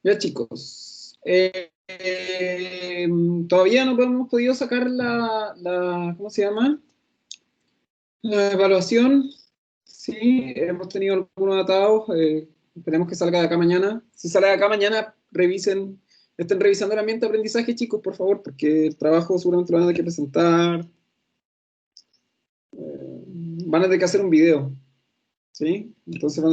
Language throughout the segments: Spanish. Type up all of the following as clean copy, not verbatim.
Ya chicos, todavía no hemos podido sacar ¿cómo se llama? La evaluación. Sí, hemos tenido algunos atados, esperemos que salga de acá mañana. Si sale de acá mañana, estén revisando el ambiente de aprendizaje, chicos, por favor, porque el trabajo seguramente lo van a tener que presentar. Van a tener que hacer un video, ¿sí? Entonces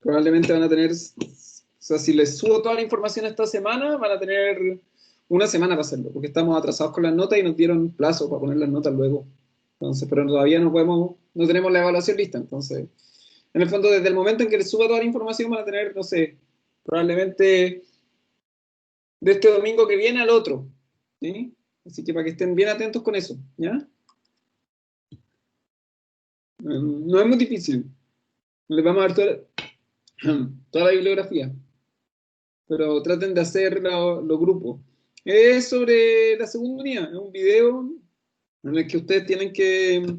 probablemente van a tener, o sea, si les subo toda la información esta semana, van a tener una semana para hacerlo, porque estamos atrasados con las notas y nos dieron plazo para poner las notas luego. Entonces, pero todavía no tenemos la evaluación lista. Entonces, en el fondo, desde el momento en que les suba toda la información, van a tener, no sé, probablemente de este domingo que viene al otro, ¿sí? Así que para que estén bien atentos con eso, ¿ya? No es muy difícil. Les vamos a dar toda la bibliografía, pero traten de hacer los grupos. Es sobre la segunda unidad, es un video en el que ustedes tienen que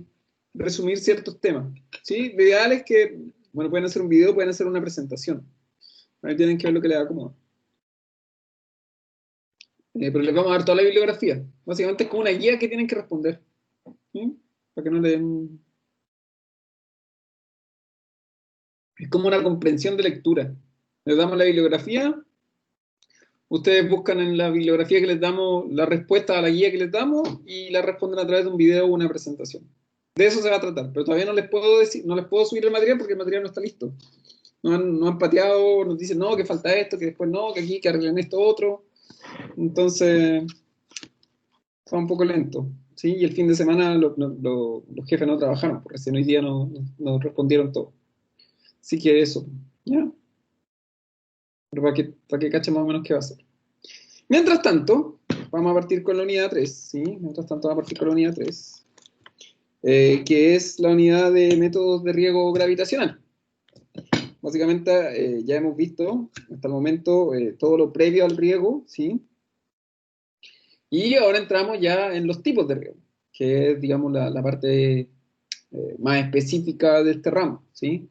resumir ciertos temas. ¿Sí? Lo ideal es que, bueno, pueden hacer un video, pueden hacer una presentación. Ahí tienen que ver lo que les da cómodo. Pero les vamos a dar toda la bibliografía. Básicamente es como una guía que tienen que responder. ¿Sí? Para que no le den... Es como una comprensión de lectura. Les damos la bibliografía, ustedes buscan en la bibliografía que les damos la respuesta a la guía que les damos y la responden a través de un video o una presentación. De eso se va a tratar, pero todavía no les puedo decir, no les puedo subir el material porque el material no está listo. No han pateado, nos dicen no, que falta esto, que después no, que aquí, que arreglen esto otro. Entonces, fue un poco lento. ¿Sí? Y el fin de semana los jefes no trabajaron, porque recién hoy día no respondieron todo. Así que eso, ¿ya? Pero para que cachen más o menos qué va a hacer. Mientras tanto, vamos a partir con la unidad 3, ¿sí? Mientras tanto, vamos a partir con la unidad 3, que es la unidad de métodos de riego gravitacional. Básicamente, ya hemos visto hasta el momento todo lo previo al riego, ¿sí? Y ahora entramos ya en los tipos de riego, que es, digamos, la parte más específica de este ramo, ¿sí?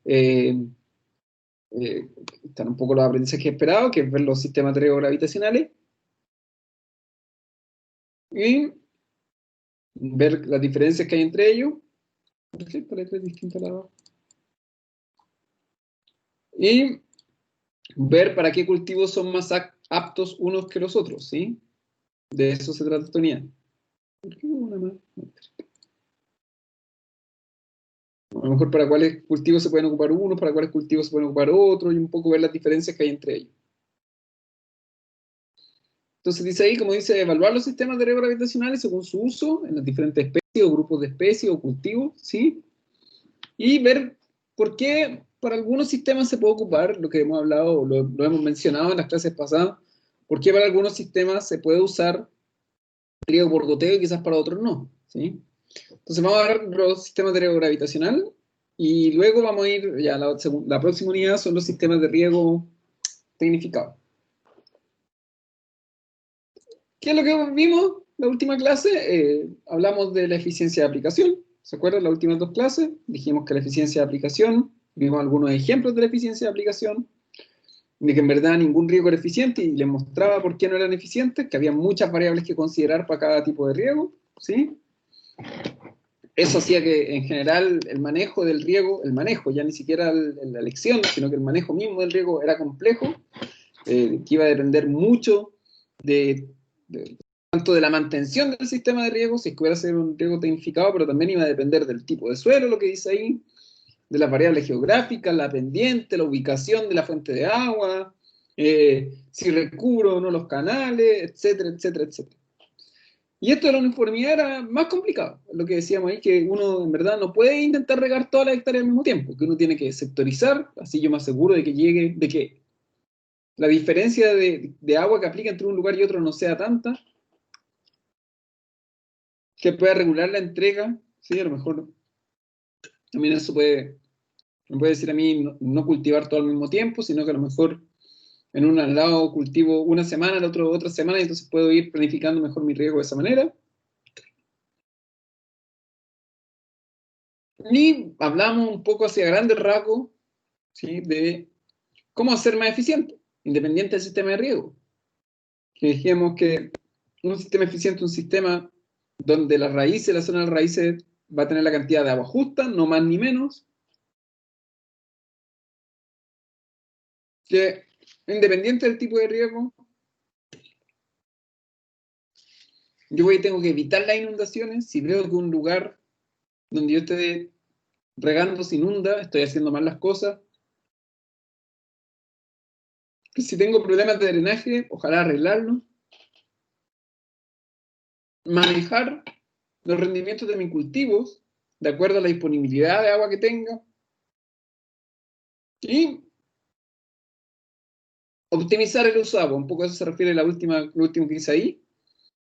Eh, Están un poco los aprendizajes esperados, que es ver los sistemas de riego gravitacionales, y ver las diferencias que hay entre ellos. Perfecto, la letra es distinta a la dos. Y ver para qué cultivos son más aptos unos que los otros, ¿sí? De eso se trata esta unidad. ¿Por qué una más? A lo mejor para cuáles cultivos se pueden ocupar unos, para cuáles cultivos se pueden ocupar otros, y un poco ver las diferencias que hay entre ellos. Entonces dice ahí, como dice, evaluar los sistemas de riego gravitacionales según su uso en las diferentes especies o grupos de especies o cultivos, ¿sí? Y ver por qué para algunos sistemas se puede ocupar, lo que hemos hablado, lo hemos mencionado en las clases pasadas, por qué para algunos sistemas se puede usar riego por goteo y quizás para otros no, ¿sí? Entonces vamos a ver los sistemas de riego gravitacional y luego vamos a ir, ya la próxima unidad son los sistemas de riego tecnificado. ¿Qué es lo que vimos la última clase? Hablamos de la eficiencia de aplicación. ¿Se acuerdan las últimas dos clases? Dijimos que la eficiencia de aplicación, vimos algunos ejemplos de la eficiencia de aplicación, de que en verdad ningún riego era eficiente y les mostraba por qué no eran eficientes, que había muchas variables que considerar para cada tipo de riego, ¿sí? Eso hacía que en general el manejo del riego, el manejo, ya ni siquiera la elección, sino que el manejo mismo del riego era complejo, que iba a depender mucho de, tanto de la mantención del sistema de riego, si es que hubiera sido un riego tecnificado, pero también iba a depender del tipo de suelo, lo que dice ahí, de las variables geográficas, la pendiente, la ubicación de la fuente de agua, si recubro o no los canales, etcétera, etcétera, etcétera. Y esto de la uniformidad era más complicado, lo que decíamos ahí, que uno en verdad no puede intentar regar todas las hectáreas al mismo tiempo, que uno tiene que sectorizar, así yo me aseguro de que llegue, de que la diferencia de agua que aplica entre un lugar y otro no sea tanta, que pueda regular la entrega, ¿sí? A lo mejor también eso me puede decir a mí no cultivar todo al mismo tiempo, sino que a lo mejor en un lado cultivo una semana, el otro otra semana, y entonces puedo ir planificando mejor mi riego de esa manera. Y hablamos un poco hacia grandes rasgos, ¿sí? De ¿Cómo hacer más eficiente? Independiente del sistema de riego. Que dijimos que un sistema eficiente es un sistema donde la raíz, la zona de raíces va a tener la cantidad de agua justa, no más ni menos, que independiente del tipo de riego, yo tengo que evitar las inundaciones. Si veo que un lugar donde yo esté regando se inunda, estoy haciendo mal las cosas. Que si tengo problemas de drenaje, ojalá arreglarlos. Manejar los rendimientos de mis cultivos de acuerdo a la disponibilidad de agua que tenga. Y optimizar el uso de agua. Un poco a eso se refiere lo último que dice ahí,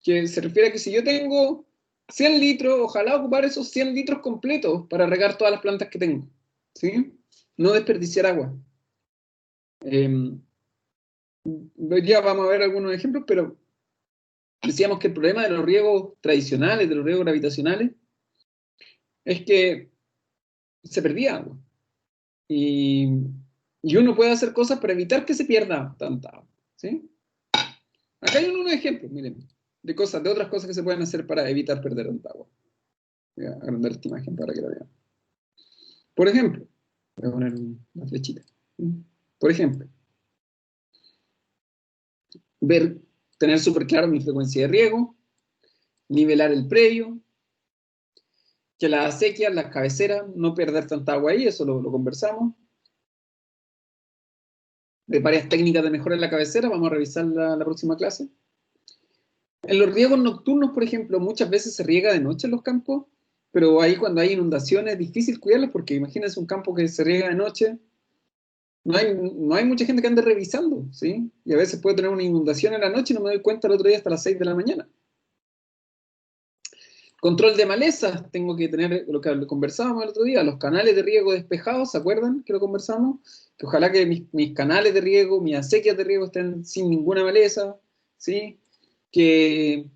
que se refiere a que si yo tengo 100 litros, ojalá ocupar esos 100 litros completos para regar todas las plantas que tengo, ¿sí? No desperdiciar agua. Hoy día vamos a ver algunos ejemplos, pero decíamos que el problema de los riegos tradicionales, de los riegos gravitacionales, es que se perdía agua. Y uno puede hacer cosas para evitar que se pierda tanta agua, ¿sí? Acá hay unos ejemplos, miren, de otras cosas que se pueden hacer para evitar perder tanta agua. Voy a agrandar esta imagen para que la vean. Por ejemplo, voy a poner una flechita. Por ejemplo, tener súper claro mi frecuencia de riego, nivelar el predio, que las acequias, las cabeceras, no perder tanta agua ahí, eso lo conversamos. De varias técnicas de mejora en la cabecera, vamos a revisar la próxima clase. En los riegos nocturnos, por ejemplo, muchas veces se riega de noche en los campos, pero ahí cuando hay inundaciones es difícil cuidarlos porque imagínense un campo que se riega de noche, no hay mucha gente que ande revisando, ¿sí? Y a veces puede tener una inundación en la noche y no me doy cuenta el otro día hasta las 6 de la mañana. Control de malezas, tengo que tener lo que conversábamos el otro día, los canales de riego despejados, ¿se acuerdan que lo conversamos? Que ojalá que mis canales de riego, mis acequias de riego estén sin ninguna maleza, ¿sí? Que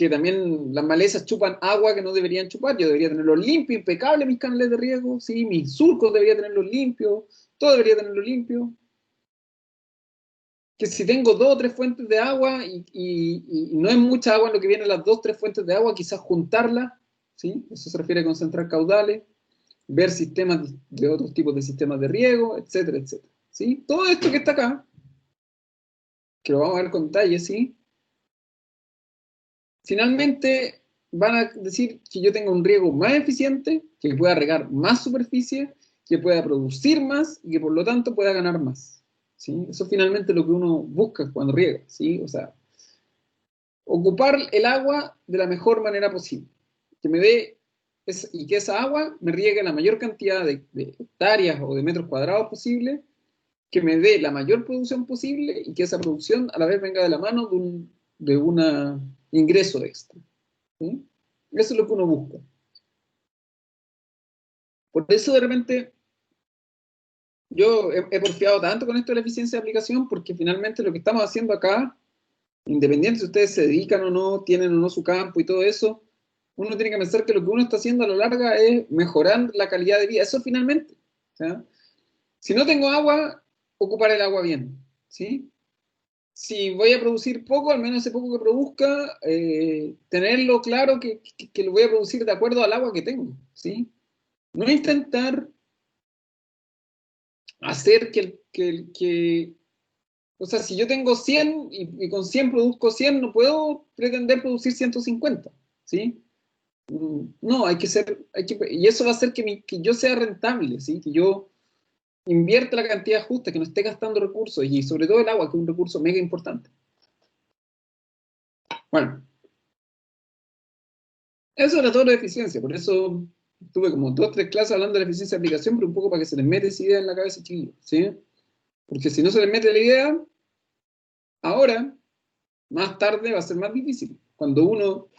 también las malezas chupan agua que no deberían chupar, yo debería tenerlos limpios, impecables mis canales de riego, ¿sí? Mis surcos debería tenerlos limpios, todo debería tenerlo limpio. Que si tengo 2 o 3 fuentes de agua y no es mucha agua en lo que vienen las 2 o 3 fuentes de agua, quizás juntarlas, ¿sí? Eso se refiere a concentrar caudales, ver sistemas de otros tipos de sistemas de riego, etcétera, etcétera, ¿sí? Todo esto que está acá, que lo vamos a ver con detalle, ¿sí? Finalmente van a decir que yo tenga un riego más eficiente, que pueda regar más superficie, que pueda producir más y que por lo tanto pueda ganar más, ¿sí? Eso es finalmente lo que uno busca cuando riega, ¿sí? O sea, ocupar el agua de la mejor manera posible, que me dé y que esa agua me riegue la mayor cantidad de hectáreas o de metros cuadrados posible, que me dé la mayor producción posible y que esa producción a la vez venga de la mano de un ingreso extra, ¿sí? Eso es lo que uno busca. Por eso de repente yo he porfiado tanto con esto de la eficiencia de aplicación, porque finalmente lo que estamos haciendo acá, independiente si ustedes se dedican o no, tienen o no su campo y todo eso, uno tiene que pensar que lo que uno está haciendo a la larga es mejorar la calidad de vida. Eso finalmente. ¿Sí? Si no tengo agua, ocupar el agua bien. ¿Sí? Si voy a producir poco, al menos ese poco que produzca, tenerlo claro que lo voy a producir de acuerdo al agua que tengo. ¿Sí? No intentar hacer o sea, si yo tengo 100 y con 100 produzco 100, no puedo pretender producir 150. ¿Sí? No, y eso va a hacer que yo sea rentable, ¿sí? Que yo invierta la cantidad justa, que no esté gastando recursos, y sobre todo el agua, que es un recurso mega importante. Bueno, eso era todo la eficiencia, por eso tuve como 2 o 3 clases hablando de la eficiencia de aplicación, pero un poco para que se les mete esa idea en la cabeza, chiquillos, ¿sí? Porque si no se les mete la idea, ahora, más tarde va a ser más difícil. Cuando uno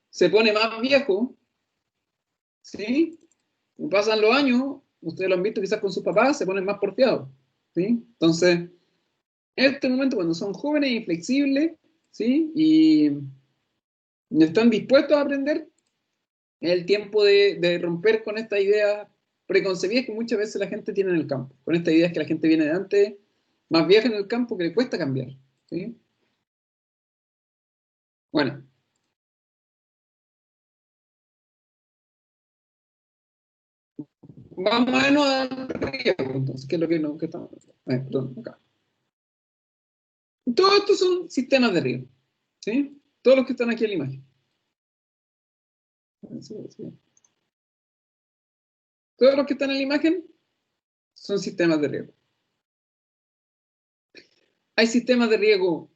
se pone más viejo, ¿sí? Pasan los años, ustedes lo han visto quizás con sus papás, se ponen más porfiados, ¿sí? Entonces, en este momento, cuando son jóvenes y flexibles, ¿sí? Y están dispuestos a aprender, es el tiempo de romper con esta idea preconcebidas que muchas veces la gente tiene en el campo. Con esta idea es que la gente viene de antes, más vieja en el campo, que le cuesta cambiar. ¿Sí? Bueno. Vamos a irnos al riesgo, entonces, ¿qué es lo que, no, que estamos? Perdón, acá. Todos estos son sistemas de riesgo. ¿Sí? Todos los que están aquí en la imagen. Todos los que están en la imagen son sistemas de riesgo. Hay sistemas de riesgo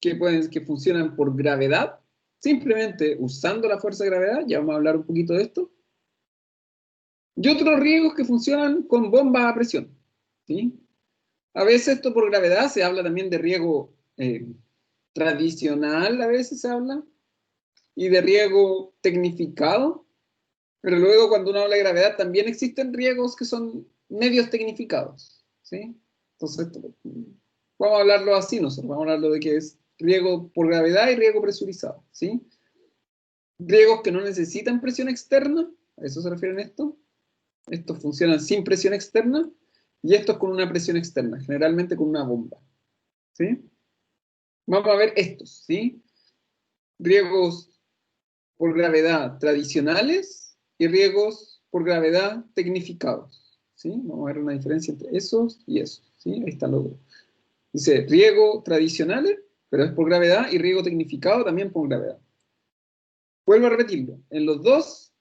que funcionan por gravedad, simplemente usando la fuerza de gravedad, ya vamos a hablar un poquito de esto. Y otros riesgos que funcionan con bombas a presión. ¿Sí? A veces esto por gravedad se habla también de riesgo tradicional, a veces se habla, y de riesgo tecnificado, pero luego cuando uno habla de gravedad también existen riesgos que son medios tecnificados. ¿Sí? Entonces, vamos a hablarlo así nosotros, vamos a hablarlo de que es riesgo por gravedad y riesgo presurizado. ¿Sí? Riesgos que no necesitan presión externa, ¿a eso se refieren esto? Estos funcionan sin presión externa, y estos con una presión externa, generalmente con una bomba. ¿Sí? Vamos a ver estos, ¿sí? Riesgos por gravedad tradicionales y riesgos por gravedad tecnificados. ¿Sí? Vamos a ver una diferencia entre esos y esos. ¿Sí? Ahí está lo. Dice riesgo tradicionales, pero es por gravedad, y riesgo tecnificado también por gravedad. Vuelvo a repetirlo. En los dos,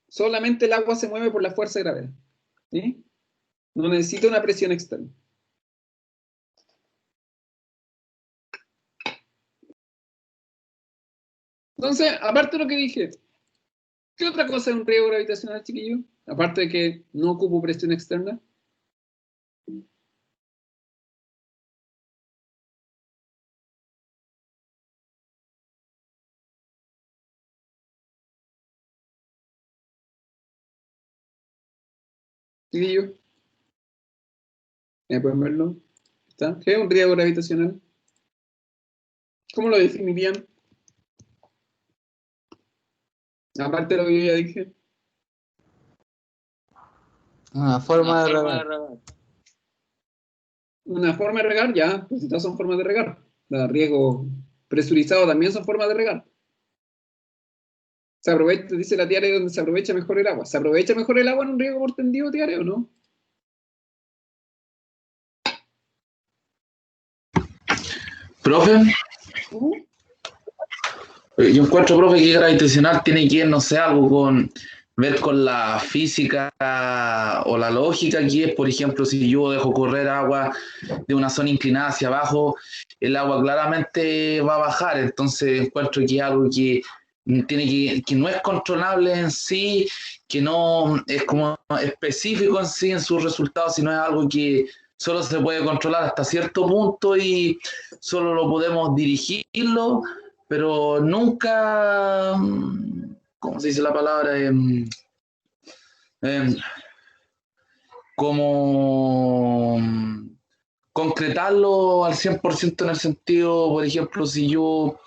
solamente el agua se mueve por la fuerza de gravedad. ¿Sí? No necesita una presión externa. Entonces, aparte de lo que dije, ¿qué otra cosa es un riesgo gravitacional, chiquillo? Aparte de que no ocupo presión externa. Chiquillo, ¿ya pueden verlo? ¿Está? ¿Qué es un riesgo gravitacional? ¿Cómo lo definirían? Aparte de lo que yo ya dije. Una forma de regar. Una forma de regar, ya, pues estas son formas de regar. El riesgo presurizado también son formas de regar. Se aprovecha, dice la Tiare, donde se aprovecha mejor el agua. ¿Se aprovecha mejor el agua en un riego por tendido, Tiare, o no? Profe, yo encuentro, profe, que gravitacional tiene que ir, no sé, algo con ver con la física o la lógica, que es, por ejemplo, si yo dejo correr agua de una zona inclinada hacia abajo, el agua claramente va a bajar. Entonces encuentro que es algo que que no es controlable en sí, que no es como específico en sí en sus resultados, sino es algo que solo se puede controlar hasta cierto punto y solo lo podemos dirigirlo, pero nunca, ¿cómo se dice la palabra? Eh, como concretarlo al 100% en el sentido, por ejemplo, si yo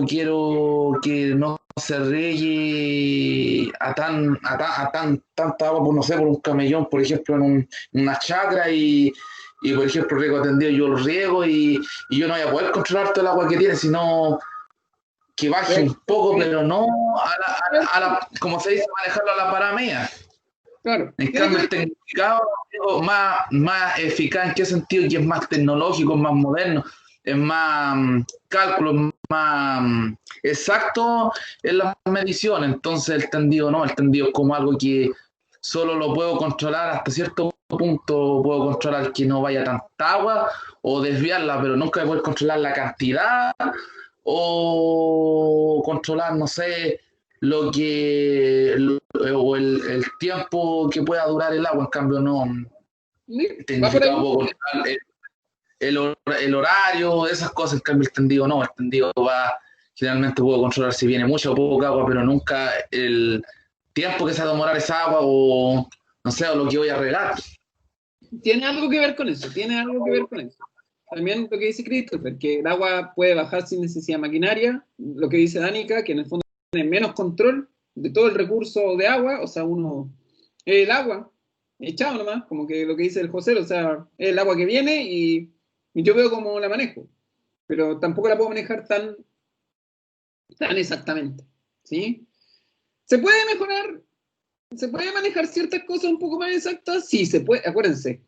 quiero que no se riegue tanta agua, por, no sé, por un camellón, por ejemplo, en una chacra y, por ejemplo, riego atendido, yo lo riego y yo no voy a poder controlar todo el agua que tiene, sino que baje un poco, pero no como se dice, manejarlo a la paramea. Claro. En cambio, el tecnificado es más eficaz. ¿En qué sentido? Que es más tecnológico, es más moderno, es más cálculo, más exacto en las mediciones. Entonces, el tendido no, el tendido es como algo que solo lo puedo controlar hasta cierto punto. Puedo controlar que no vaya tanta agua o desviarla, pero nunca voy a poder controlar la cantidad o controlar, no sé, lo que o el tiempo que pueda durar el agua. En cambio, no, Va por ahí. tecnificado puedo controlar el horario, esas cosas. En cambio, el tendido no, el tendido va, generalmente puedo controlar si viene mucha o poca agua, pero nunca el tiempo que se va a demorar esa agua o no sé, o lo que voy a regar. Tiene algo que ver con eso, tiene algo que ver con eso. También lo que dice Christopher, que el agua puede bajar sin necesidad de maquinaria, lo que dice Danica, que en el fondo tiene menos control de todo el recurso de agua, o sea, el agua, echado nomás, como que lo que dice el José, o sea, es el agua que viene y yo veo cómo la manejo, pero tampoco la puedo manejar tan exactamente, ¿sí? ¿Se puede mejorar? ¿Se puede manejar ciertas cosas un poco más exactas? Sí, se puede, acuérdense.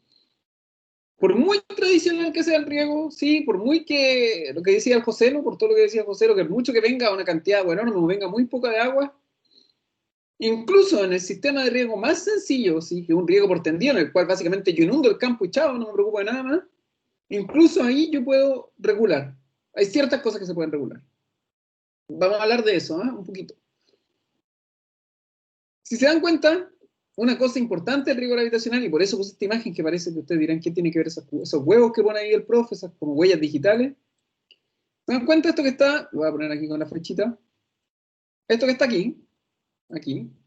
Por muy tradicional que sea el riego, sí, por muy que, lo que decía el Joselo, por todo lo que decía Joselo, que mucho que venga una cantidad enorme o venga muy poca de agua, incluso en el sistema de riego más sencillo, sí, que es un riego por tendido, en el cual básicamente yo inundo el campo y chao, no me preocupo de nada más, incluso ahí yo puedo regular. Hay ciertas cosas que se pueden regular. Vamos a hablar de eso, ¿eh? Un poquito. Si se dan cuenta, una cosa importante del riego gravitacional, y por eso puse esta imagen que parece que ustedes dirán qué tiene que ver esos huevos que pone ahí el profe, esas como huellas digitales. ¿Se dan cuenta esto que está? Lo voy a poner aquí con la flechita. Esto que está aquí,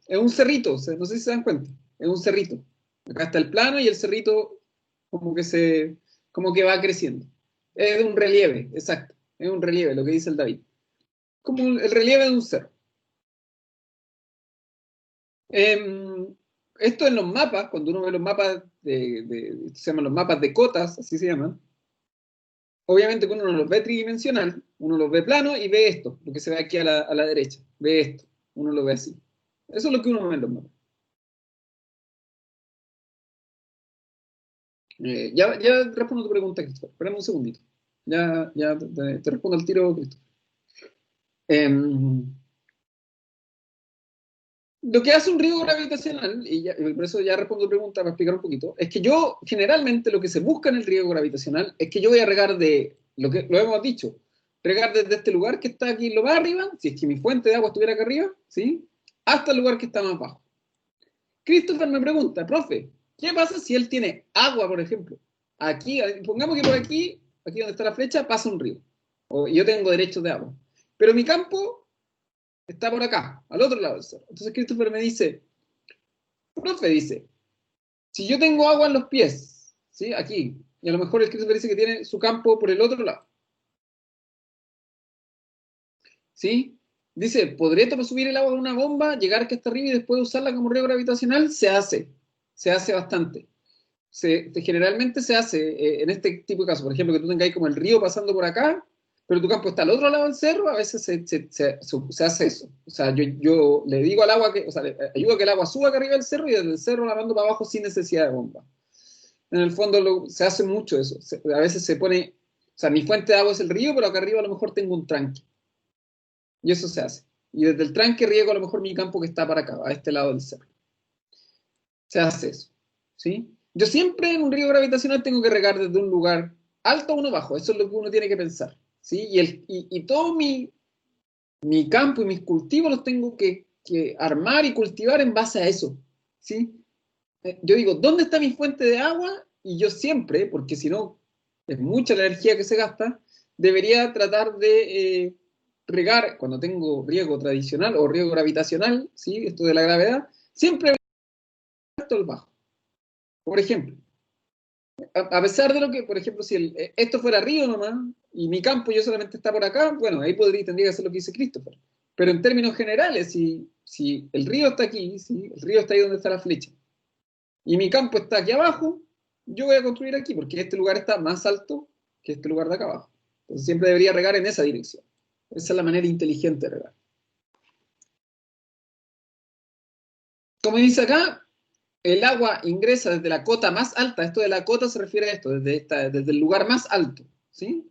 es un cerrito, no sé si se dan cuenta, es un cerrito. Acá está el plano y el cerrito como que va creciendo. Es un relieve, exacto, es un relieve, lo que dice el David. Como el relieve de un cerro. Esto en los mapas, cuando uno ve los mapas se llaman los mapas de cotas, así se llaman, obviamente que uno no los ve tridimensional, uno los ve plano y ve esto, lo que se ve aquí a la derecha, ve esto, uno lo ve así. Eso es lo que uno ve en los mapas. Ya respondo tu pregunta, Cristóbal. Espérame un segundito. Ya te respondo al tiro, Cristóbal. Lo que hace un riego gravitacional, y por eso ya respondo tu pregunta para explicar un poquito, es que yo, generalmente, lo que se busca en el riego gravitacional es que yo voy a regar lo hemos dicho, regar desde este lugar que está aquí lo más arriba, si es que mi fuente de agua estuviera acá arriba, ¿sí? Hasta el lugar que está más bajo. Christopher me pregunta, profe, ¿qué pasa si él tiene agua, por ejemplo? Aquí, pongamos que por aquí donde está la flecha, pasa un río. Y yo tengo derechos de agua. Pero mi campo está por acá, al otro lado del cerro. Entonces Christopher me dice, profe, dice, si yo tengo agua en los pies, ¿sí? Aquí, y a lo mejor el Christopher dice que tiene su campo por el otro lado, ¿sí? Dice, ¿podría subir el agua con una bomba, llegar hasta arriba y después usarla como riego gravitacional? Se hace bastante. Generalmente se hace en este tipo de casos, por ejemplo, que tú tengas como el río pasando por acá, pero tu campo está al otro lado del cerro, a veces se hace eso. O sea, yo le digo al agua o sea, le ayudo a que el agua suba acá arriba del cerro y desde el cerro la mando para abajo sin necesidad de bomba. En el fondo se hace mucho eso. A veces se pone, o sea, mi fuente de agua es el río, pero acá arriba a lo mejor tengo un tranque. Y eso se hace. Y desde el tranque riego a lo mejor mi campo que está para acá, a este lado del cerro. Se hace eso. ¿Sí? Yo siempre en un río gravitacional tengo que regar desde un lugar alto a uno bajo. Eso es lo que uno tiene que pensar. ¿Sí? Y todo mi campo y mis cultivos los tengo que armar y cultivar en base a eso. ¿Sí? Yo digo, ¿dónde está mi fuente de agua? Y yo siempre, porque si no es mucha la energía que se gasta, debería tratar de regar, cuando tengo riego tradicional o riego gravitacional, ¿sí? Esto de la gravedad, siempre alto al bajo. Por ejemplo, a pesar de lo que, por ejemplo, si esto fuera río nomás y mi campo yo solamente está por acá, bueno, ahí tendría que hacer lo que dice Christopher. Pero en términos generales, si el río está aquí, ¿sí? El río está ahí donde está la flecha, y mi campo está aquí abajo, yo voy a construir aquí, porque este lugar está más alto que este lugar de acá abajo. Entonces siempre debería regar en esa dirección. Esa es la manera inteligente de regar. Como dice acá, el agua ingresa desde la cota más alta. Esto de la cota se refiere a esto, desde el lugar más alto, ¿sí?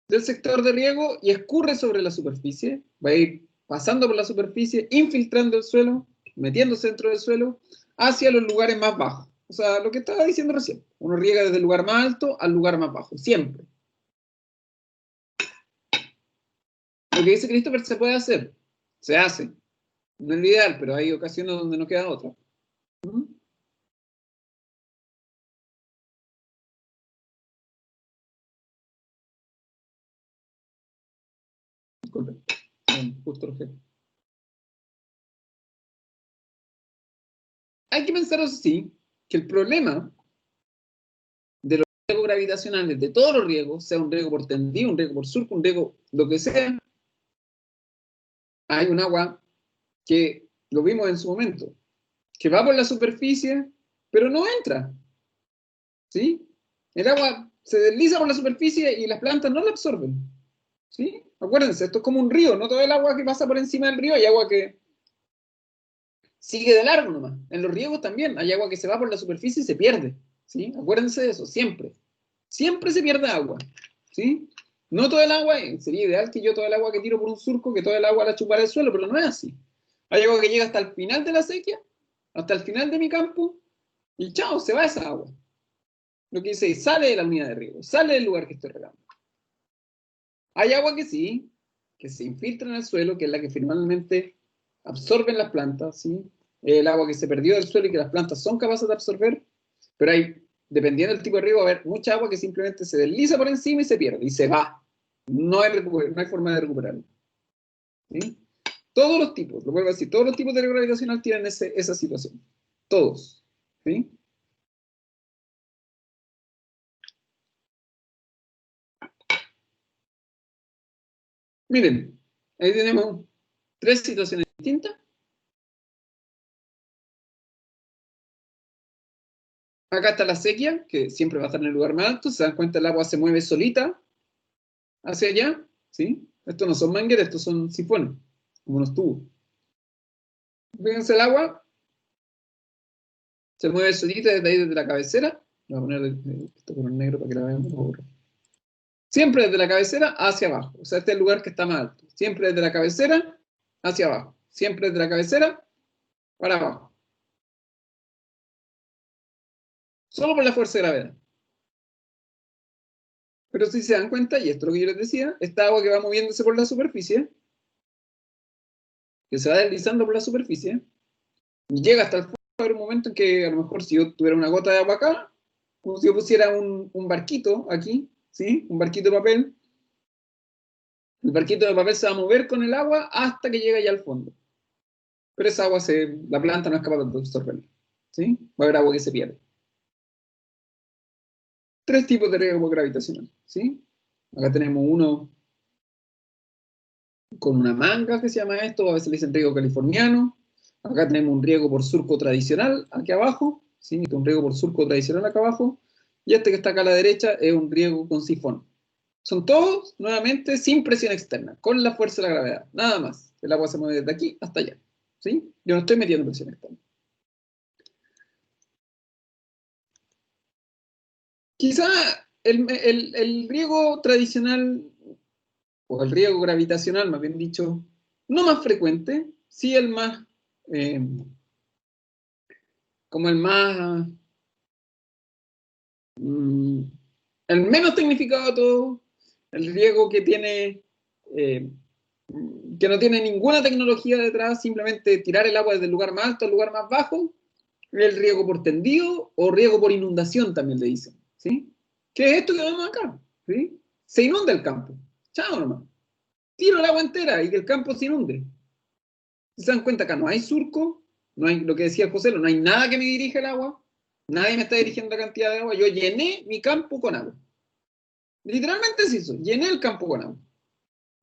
Del sector de riego y escurre sobre la superficie. Va a ir pasando por la superficie, infiltrando el suelo, metiéndose dentro del suelo, hacia los lugares más bajos. O sea, lo que estaba diciendo recién. Uno riega desde el lugar más alto al lugar más bajo, siempre. Lo que dice Christopher se puede hacer, se hace. No es lo ideal, pero hay ocasiones donde no queda otra. Disculpe, justo lo que... Hay que pensar, eso sí, que el problema de los riegos gravitacionales, de todos los riegos, sea un riego por tendido, un riego por surco, un riego, lo que sea, hay un agua que lo vimos en su momento, que va por la superficie, pero no entra. ¿Sí? El agua se desliza por la superficie y las plantas no la absorben. ¿Sí? Acuérdense, esto es como un río, no todo el agua que pasa por encima del río, hay agua que sigue de largo nomás. En los riegos también hay agua que se va por la superficie y se pierde. ¿Sí? Acuérdense de eso, siempre. Siempre se pierde agua. ¿Sí? No todo el agua, sería ideal que yo todo el agua que tiro por un surco, que todo el agua la chupara el suelo, pero no es así. Hay agua que llega hasta el final de la sequía, hasta el final de mi campo, y chao, se va esa agua. Lo que dice, sale de la unidad de riego, sale del lugar que estoy regando. Hay agua que sí, que se infiltra en el suelo, que es la que finalmente absorben las plantas, ¿sí? El agua que se perdió del suelo y que las plantas son capaces de absorber, pero hay, dependiendo del tipo de riego, va a haber mucha agua que simplemente se desliza por encima y se pierde, y se va. No hay forma de recuperarlo. ¿Sí? Todos los tipos, lo vuelvo a decir, todos los tipos de riego gravitacional tienen esa situación. Todos. ¿Sí? Miren, ahí tenemos 3 situaciones distintas. Acá está la sequía, que siempre va a estar en el lugar más alto. Se dan cuenta, el agua se mueve solita hacia allá. ¿Sí? Estos no son mangueras, estos son sifones, como unos tubos. Fíjense, el agua se mueve solita desde ahí, desde la cabecera. Voy a poner esto con el negro para que la vean, por favor. Siempre desde la cabecera hacia abajo. O sea, este es el lugar que está más alto. Siempre desde la cabecera hacia abajo. Siempre desde la cabecera para abajo. Solo por la fuerza de gravedad. Pero si se dan cuenta, y esto es lo que yo les decía, esta agua que va moviéndose por la superficie, que se va deslizando por la superficie, llega hasta el fondo. Va a haber un momento en que a lo mejor si yo tuviera una gota de agua acá, como si yo pusiera un barquito aquí, ¿sí? Un barquito de papel, el barquito de papel se va a mover con el agua hasta que llega ya al fondo. Pero esa agua, la planta no es capaz de absorberla, ¿sí? Va a haber agua que se pierde. 3 tipos de riego gravitacional, ¿sí? Acá tenemos uno con una manga que se llama esto, a veces le dicen riego californiano. Acá tenemos un riego por surco tradicional, aquí abajo, ¿sí? Un riego por surco tradicional acá abajo. Y este que está acá a la derecha es un riego con sifón. Son todos, nuevamente, sin presión externa, con la fuerza de la gravedad, nada más. El agua se mueve desde aquí hasta allá, ¿sí? Yo no estoy metiendo presión externa. Quizá el riego tradicional, o el riego gravitacional, más bien dicho, no más frecuente, sí el más, eh, como el más, mm, el menos tecnificado de todo, el riego que tiene, eh, que no tiene ninguna tecnología detrás, simplemente tirar el agua desde el lugar más alto al lugar más bajo, el riego por tendido o riego por inundación también le dicen, ¿sí? ¿Qué es esto que vemos acá? ¿Sí? Se inunda el campo, chao nomás. Tiro el agua entera y que el campo se inunde. ¿Se dan cuenta acá? No hay surco, no hay lo que decía José, no hay nada que me dirija el agua, nadie me está dirigiendo la cantidad de agua, yo llené mi campo con agua. Literalmente es eso, llené el campo con agua.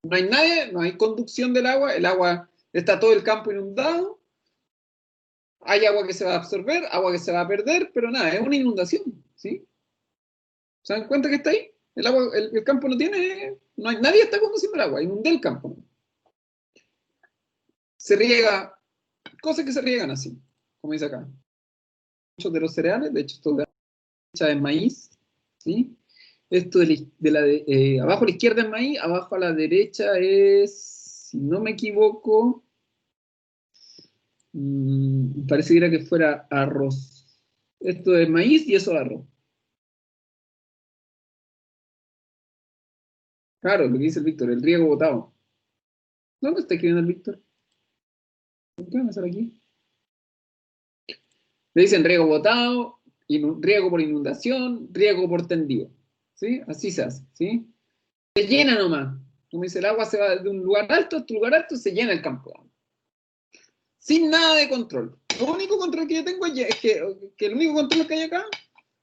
No hay nadie, no hay conducción del agua, el agua está todo el campo inundado, hay agua que se va a absorber, agua que se va a perder, pero nada, es una inundación, ¿sí? ¿Se dan cuenta que está ahí? El agua, el campo no tiene, no hay, nadie está conduciendo el agua, inundé el campo. Se riega, cosas que se riegan así, como dice acá. Muchos de los cereales, de hecho, esto de la derecha es maíz, ¿sí? Esto abajo a la izquierda es maíz, abajo a la derecha es, si no me equivoco, pareciera que fuera arroz. Esto es maíz y eso es arroz. Claro, lo que dice el Víctor, el riego botado. ¿Dónde está escribiendo el Víctor? ¿Por qué van a estar aquí? Le dicen riego botado, riego por inundación, riego por tendido. ¿Sí? Así se hace, ¿sí? Se llena nomás. Como dice, el agua se va de un lugar alto a otro lugar alto, se llena el campo. Sin nada de control. Lo único control que yo tengo es que el único control que hay acá,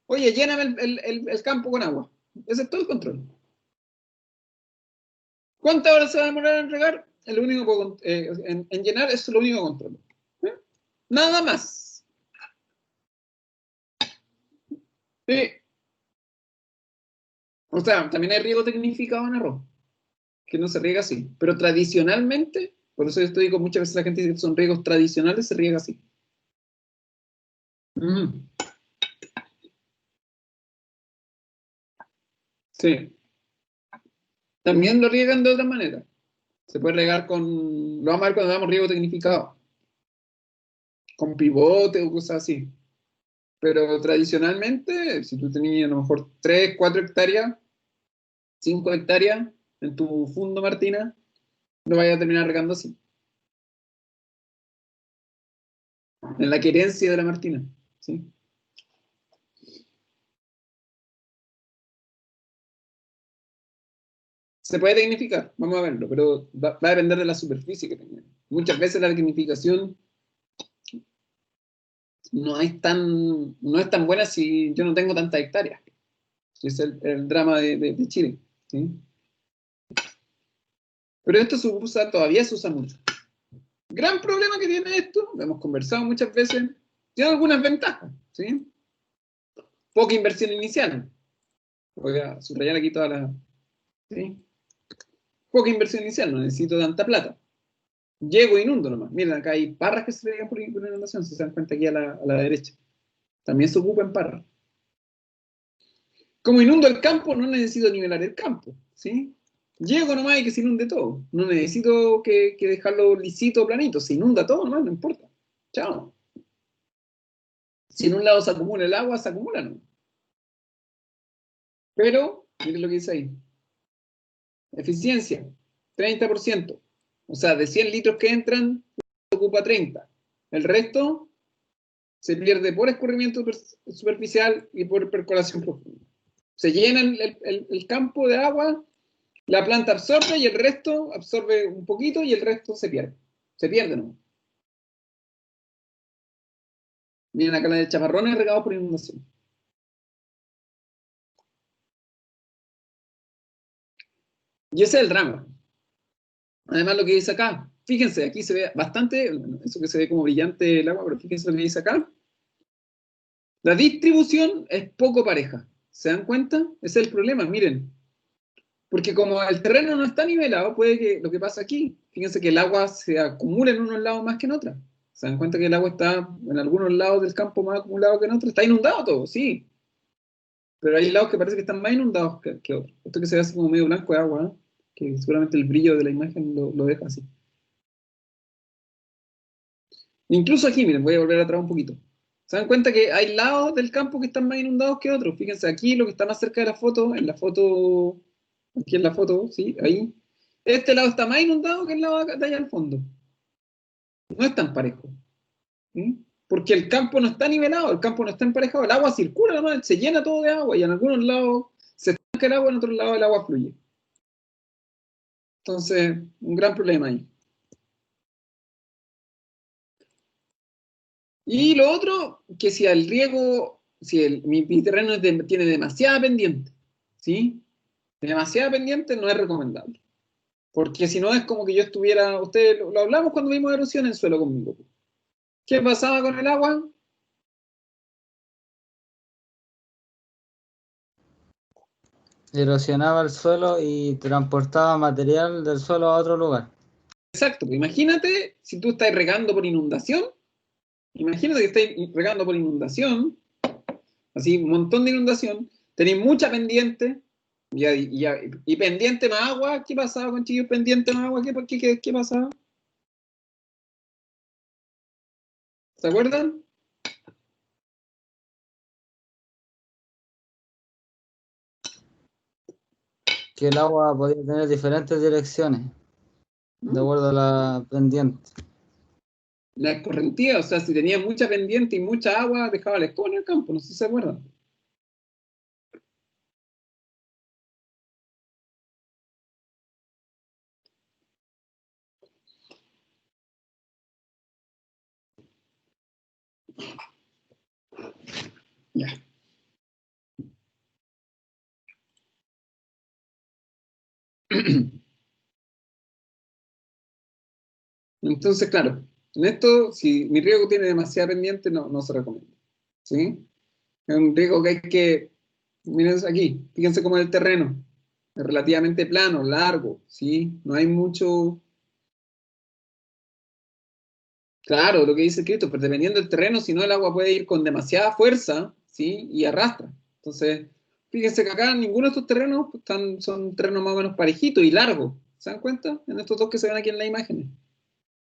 oye, lléname el campo con agua. Ese es todo el control. ¿Cuántas horas se va a demorar en regar? es lo único que puedo, en llenar eso es lo único que controlo. Nada más. Sí. O sea, también hay riego tecnificado en arroz, que no se riega así. Pero tradicionalmente, por eso yo estoy con muchas veces la gente dice que son riegos tradicionales, se riega así. Sí. También lo riegan de otra manera. Se puede regar con, lo vamos a ver cuando damos riego tecnificado, con pivote o cosas así. Pero tradicionalmente, si tú tenías a lo mejor 3, 4 hectáreas, 5 hectáreas en tu fundo, Martina, lo vayas a terminar regando así. En la querencia de la Martina. ¿Sí? Se puede tecnificar, vamos a verlo, pero va a depender de la superficie que tengas. Muchas veces la tecnificación no es tan buena si yo no tengo tantas hectáreas. Es el drama de Chile. ¿Sí? Pero esto todavía se usa mucho. Gran problema que tiene esto, lo hemos conversado muchas veces, tiene algunas ventajas. ¿Sí? Poca inversión inicial. Voy a subrayar aquí todas las. ¿Sí? Poca inversión inicial, no necesito tanta plata. Llego e inundo nomás. Miren, acá hay parras que se regan por inundación, si se dan cuenta aquí a la derecha. También se ocupa en parras. Como inundo el campo, no necesito nivelar el campo. ¿Sí? Llego nomás y que se inunde todo. No necesito que dejarlo lisito, planito. Se inunda todo nomás, no importa. Chao. Si en un lado se acumula el agua, se acumula, ¿no? Pero, miren lo que dice ahí. Eficiencia, 30%. O sea, de 100 litros que entran, se ocupa 30. El resto se pierde por escurrimiento superficial y por percolación profunda. Se llena el campo de agua, la planta absorbe y el resto absorbe un poquito y el resto se pierde. Se pierde, ¿no? Miren acá la de chaparrones regados por inundación. Y ese es el drama. Además, lo que dice acá, fíjense, aquí se ve bastante, eso que se ve como brillante el agua, pero fíjense lo que dice acá. La distribución es poco pareja. ¿Se dan cuenta? Ese es el problema, miren. Porque como el terreno no está nivelado, puede que lo que pasa aquí, fíjense que el agua se acumula en unos lados más que en otros. ¿Se dan cuenta que el agua está en algunos lados del campo más acumulado que en otros? Está inundado todo, sí. Pero hay lados que parece que están más inundados que otros. Esto que se ve así como medio blanco de agua, ¿eh? Que seguramente el brillo de la imagen lo deja así. Incluso aquí, miren, voy a volver atrás un poquito. ¿Se dan cuenta que hay lados del campo que están más inundados que otros? Fíjense aquí, lo que está más cerca de la foto, aquí en la foto, sí, ahí. Este lado está más inundado que el lado de allá al fondo. No es tan parejo. ¿Sí? Porque el campo no está nivelado, el campo no está emparejado, el agua circula, nomás, se llena todo de agua y en algunos lados se estanca el agua, en otros lados el agua fluye. Entonces, un gran problema ahí. Y lo otro, que si el riego, si mi terreno tiene demasiada pendiente, ¿sí? Demasiada pendiente no es recomendable. Porque si no es como que yo estuviera, ustedes lo hablamos cuando vimos erosión en suelo conmigo. ¿Qué pasaba con el agua? Erosionaba el suelo y transportaba material del suelo a otro lugar. Exacto, pues imagínate si tú estás regando por inundación, imagínate que estás regando por inundación, así un montón de inundación, tenéis mucha pendiente, y pendiente más agua, ¿qué pasaba con chillos pendiente más agua? ¿Qué pasaba? ¿Se acuerdan? Que el agua podía tener diferentes direcciones, de ¿No? acuerdo a la pendiente. La escorrentía, o sea, si tenía mucha pendiente y mucha agua, dejaba la escoba en el campo, no sé si se acuerdan. Ya. Entonces, claro, en esto, si mi riego tiene demasiada pendiente, no se recomienda. ¿Sí? Es un riego que hay que, miren aquí, fíjense cómo es el terreno, es relativamente plano, largo, ¿sí? No hay mucho, claro, lo que dice escrito, pero dependiendo del terreno, si no el agua puede ir con demasiada fuerza, ¿sí? Y arrastra. Entonces, fíjense que acá ninguno de estos terrenos son terrenos más o menos parejitos y largos, ¿se dan cuenta? En estos dos que se ven aquí en la imagen.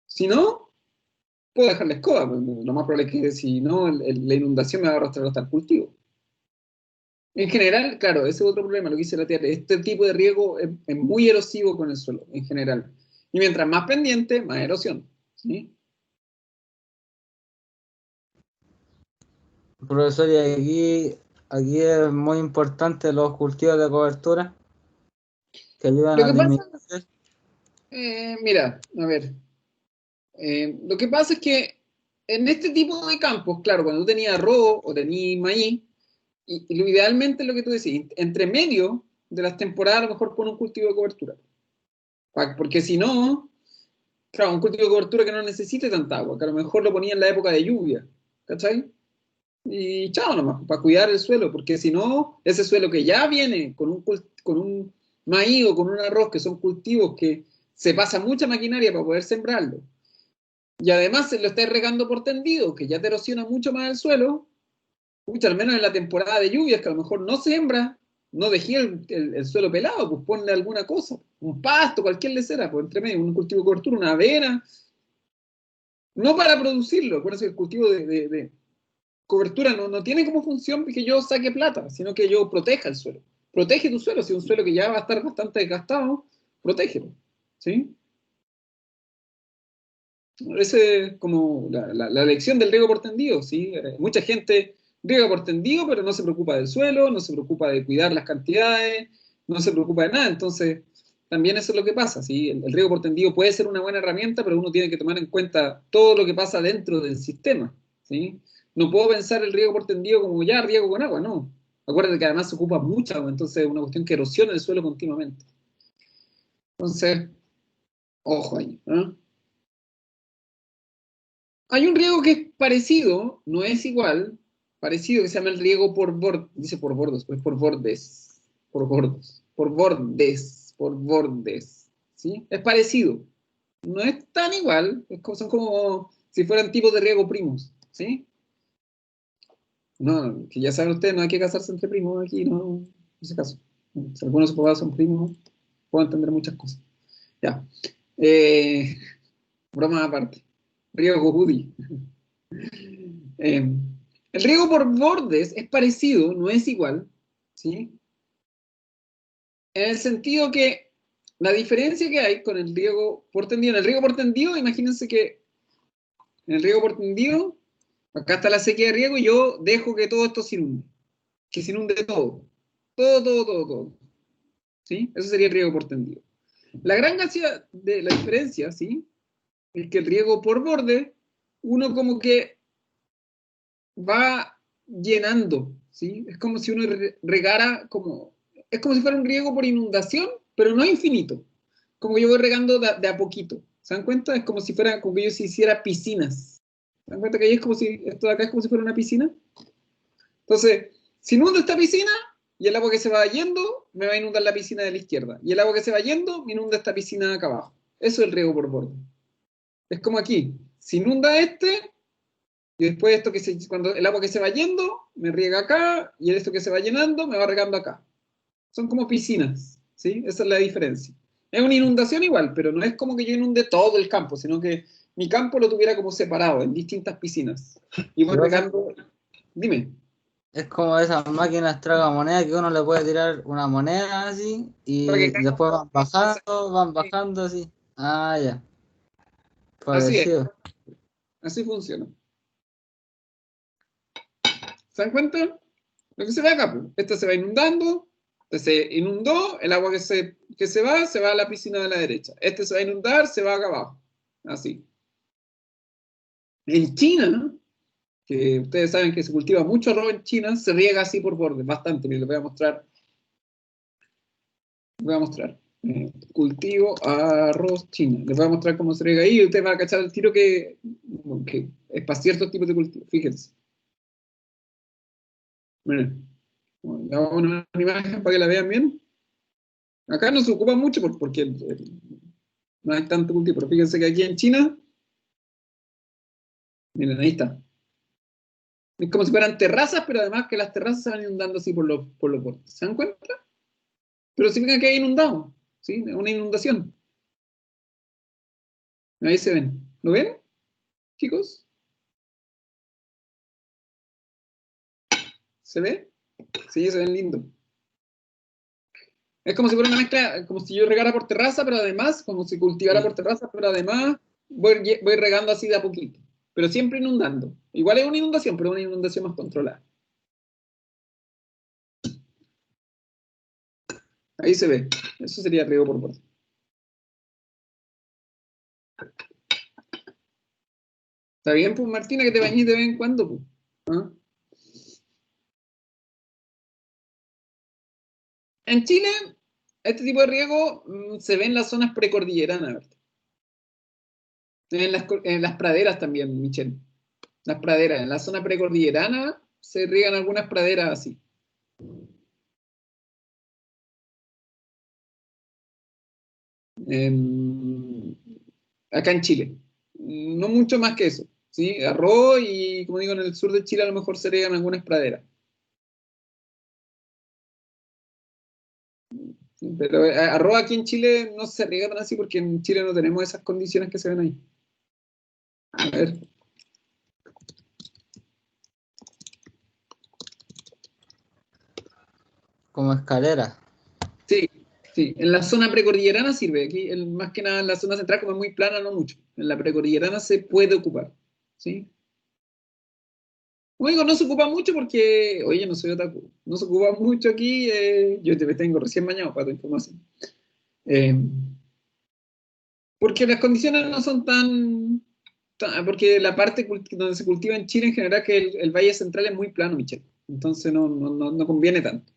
Si no, puedo dejar la escoba, pues, lo más probable es que si no, la inundación me va a arrastrar hasta el cultivo. En general, claro, ese es otro problema, lo que dice la tierra. Este tipo de riego es muy erosivo con el suelo, en general. Y mientras más pendiente, más erosión. ¿Sí? Profesor, y aquí es muy importante los cultivos de cobertura que ayudan Lo a que pasa, disminuir. mira, a ver, lo que pasa es que en este tipo de campos, claro, cuando tú tenías arroz o tenías maíz, y idealmente lo que tú decís, entre medio de las temporadas a lo mejor pon un cultivo de cobertura. Porque si no, claro, un cultivo de cobertura que no necesite tanta agua, que a lo mejor lo ponía en la época de lluvia, ¿cachai? Y chao nomás, para cuidar el suelo, porque si no, ese suelo que ya viene con un maíz o con un arroz, que son cultivos que se pasa mucha maquinaria para poder sembrarlo, y además se lo estáis regando por tendido, que ya te erosiona mucho más el suelo, pucha, al menos en la temporada de lluvias, que a lo mejor no siembra, no dejé el suelo pelado, pues ponle alguna cosa, un pasto, cualquier lecera, pues entre medio, un cultivo de cobertura, una avena, no para producirlo, acuérdense que el cultivo de cobertura no tiene como función que yo saque plata, sino que yo proteja el suelo. Protege tu suelo, si es un suelo que ya va a estar bastante desgastado, protégelo. ¿Sí? Esa es como la lección del riego por tendido. ¿Sí? Mucha gente riega por tendido, pero no se preocupa del suelo, no se preocupa de cuidar las cantidades, no se preocupa de nada. Entonces, también eso es lo que pasa. ¿Sí? El riego por tendido puede ser una buena herramienta, pero uno tiene que tomar en cuenta todo lo que pasa dentro del sistema. ¿Sí? No puedo pensar el riego por tendido como ya riego con agua, no. Acuérdate que además se ocupa mucha agua, entonces es una cuestión que erosiona el suelo continuamente. Entonces, ojo ahí. ¿Eh? Hay un riego que es parecido, no es igual, parecido, que se llama el riego por bordes, dice por bordos, pues por bordes, por bordos, por bordes, por bordes, ¿sí? Es parecido, no es tan igual, son como si fueran tipos de riego primos, ¿sí? No, que ya saben ustedes, no hay que casarse entre primos aquí, no, en ese caso. Si algunos de sus papás son primos, puedo entender muchas cosas. Ya. Eh, broma aparte. Riego Woody. El riego por bordes es parecido, no es igual, ¿sí? En el sentido que la diferencia que hay con el riego por tendido, en el riego por tendido, imagínense que en el riego por tendido, acá está la sequía de riego y yo dejo que todo esto se inunde, que se inunde todo, todo, ¿sí? Eso sería el riego por tendido. La gran gracia de la diferencia, ¿sí? Es que el riego por borde, uno como que va llenando, ¿sí? Es como si uno regara, es como si fuera un riego por inundación, pero no infinito. Como que yo voy regando de a poquito. ¿Se dan cuenta? Es como si fuera, como que yo si hiciera piscinas. ¿Se dan cuenta que ahí es como si, esto de acá es como si fuera una piscina? Entonces, si inundo esta piscina, y el agua que se va yendo, me va a inundar la piscina de la izquierda. Y el agua que se va yendo, me inunda esta piscina de acá abajo. Eso es el riego por borde. Es como aquí. Si inunda este, y después esto cuando el agua que se va yendo, me riega acá, y esto que se va llenando, me va regando acá. Son como piscinas, ¿sí? Esa es la diferencia. Es una inundación igual, pero no es como que yo inunde todo el campo, sino que mi campo lo tuviera como separado en distintas piscinas. Y voy Profe, regando. Dime. es como esas máquinas tragamonedas que uno le puede tirar una moneda así Para que y caiga. después van bajando así. Ah, ya, Así es, parecido. así funciona. ¿Se dan cuenta? Lo que se ve acá, pues. Esta se va inundando, se inundó, el agua se va a la piscina de la derecha. Este se va a inundar, se va acá abajo. Así. En China, que ustedes saben que se cultiva mucho arroz en China, se riega así por bordes, bastante. Les voy a mostrar. Les voy a mostrar. Cultivo arroz chino. Les voy a mostrar cómo se riega ahí y ustedes van a cachar el tiro que es para ciertos tipos de cultivo. Fíjense. Miren. Vamos a una imagen para que la vean bien. Acá no se ocupa mucho porque no hay tanto cultivo, pero fíjense que aquí en China, miren, ahí está. Es como si fueran terrazas, pero además que las terrazas se van inundando así por los bordes. ¿Se dan cuenta? Pero significa que hay inundado, ¿sí? Una inundación. Ahí se ven. ¿Lo ven, chicos? ¿Se ve? Sí, se ven lindo. Es como si fuera una mezcla, como si yo regara por terraza, pero además, como si cultivara por terraza, pero además voy regando así de a poquito. Pero siempre inundando. Igual es una inundación, pero una inundación más controlada. Ahí se ve. Eso sería riego por borde. ¿Está bien, pues, Martina, que te bañes de vez en cuando, pues? ¿Ah? En Chile, este tipo de riego se ve en las zonas precordilleranas, ¿verdad? En las praderas también, Michelle. Las praderas. En la zona precordillerana se riegan algunas praderas así. Acá en Chile. No mucho más que eso. ¿Sí? Arroz y, como digo, en el sur de Chile a lo mejor se riegan algunas praderas. ¿Sí? Pero arroz aquí en Chile no se riega tan así porque en Chile no tenemos esas condiciones que se ven ahí. A ver. Como escalera. Sí, sí. En la zona precordillerana sirve. Aquí, más que nada en la zona central, como es muy plana, no mucho. En la precordillerana se puede ocupar. ¿Sí? Como digo, no se ocupa mucho porque, oye, no soy otaku. No se ocupa mucho aquí. Yo te tengo recién bañado para tu información. Eh, Porque las condiciones no son porque la parte donde se cultiva en Chile en general, que el Valle Central es muy plano, Michelle. Entonces no conviene tanto.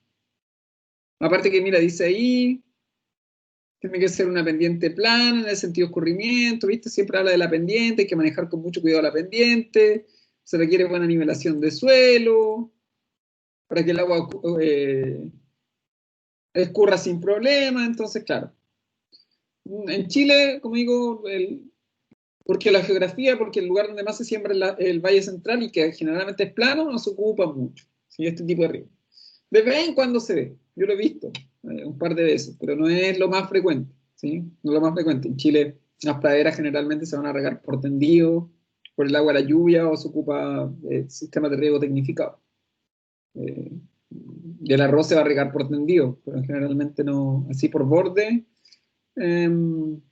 Aparte que, mira, dice ahí, tiene que ser una pendiente plana en el sentido de escurrimiento, ¿viste? Siempre habla de la pendiente, hay que manejar con mucho cuidado la pendiente, se requiere buena nivelación de suelo, para que el agua escurra sin problema, entonces, claro. En Chile, como digo, porque la geografía, porque el lugar donde más se siembra es el Valle Central y que generalmente es plano, no se ocupa mucho, ¿sí? Este tipo de río. De vez en cuando se ve, yo lo he visto un par de veces, pero no es lo más frecuente, ¿sí? No es lo más frecuente. En Chile las praderas generalmente se van a regar por tendido, por el agua de la lluvia o se ocupa sistemas de riego tecnificado. Eh, y el arroz se va a regar por tendido, pero generalmente no, así por borde. En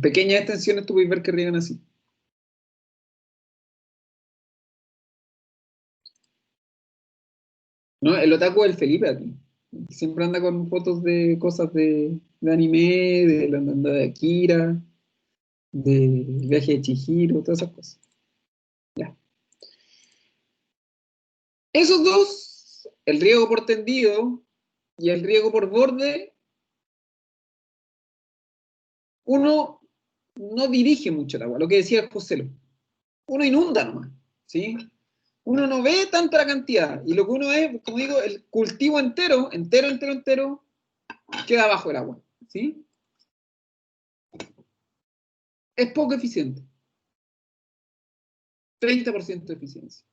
pequeñas extensiones tú puedes ver que riegan así. No, el otaku es el Felipe aquí. Siempre anda con fotos de cosas de anime, de la andada de Akira, del viaje de Chihiro, todas esas cosas. Ya. Esos dos, el riego por tendido y el riego por borde, uno no dirige mucho el agua, lo que decía el José. Uno inunda nomás, ¿sí? Uno no ve tanto la cantidad. Y lo que uno es, como digo, el cultivo entero, queda bajo el agua, ¿sí? Es poco eficiente. 30% de eficiencia.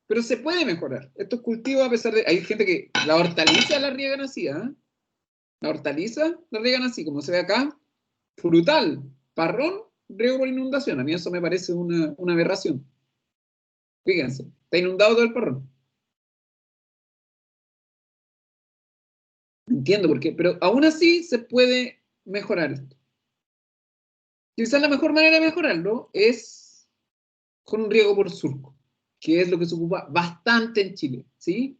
Pero se puede mejorar. Estos cultivos, a pesar de. Hay gente que la hortaliza la riegan así, ¿eh? La hortaliza la riegan así, como se ve acá. Frutal, parrón, riego por inundación. A mí eso me parece una aberración. Fíjense, está inundado todo el parrón. Entiendo por qué, pero aún así se puede mejorar esto. Quizás la mejor manera de mejorarlo es con un riego por surco, que es lo que se ocupa bastante en Chile, ¿sí?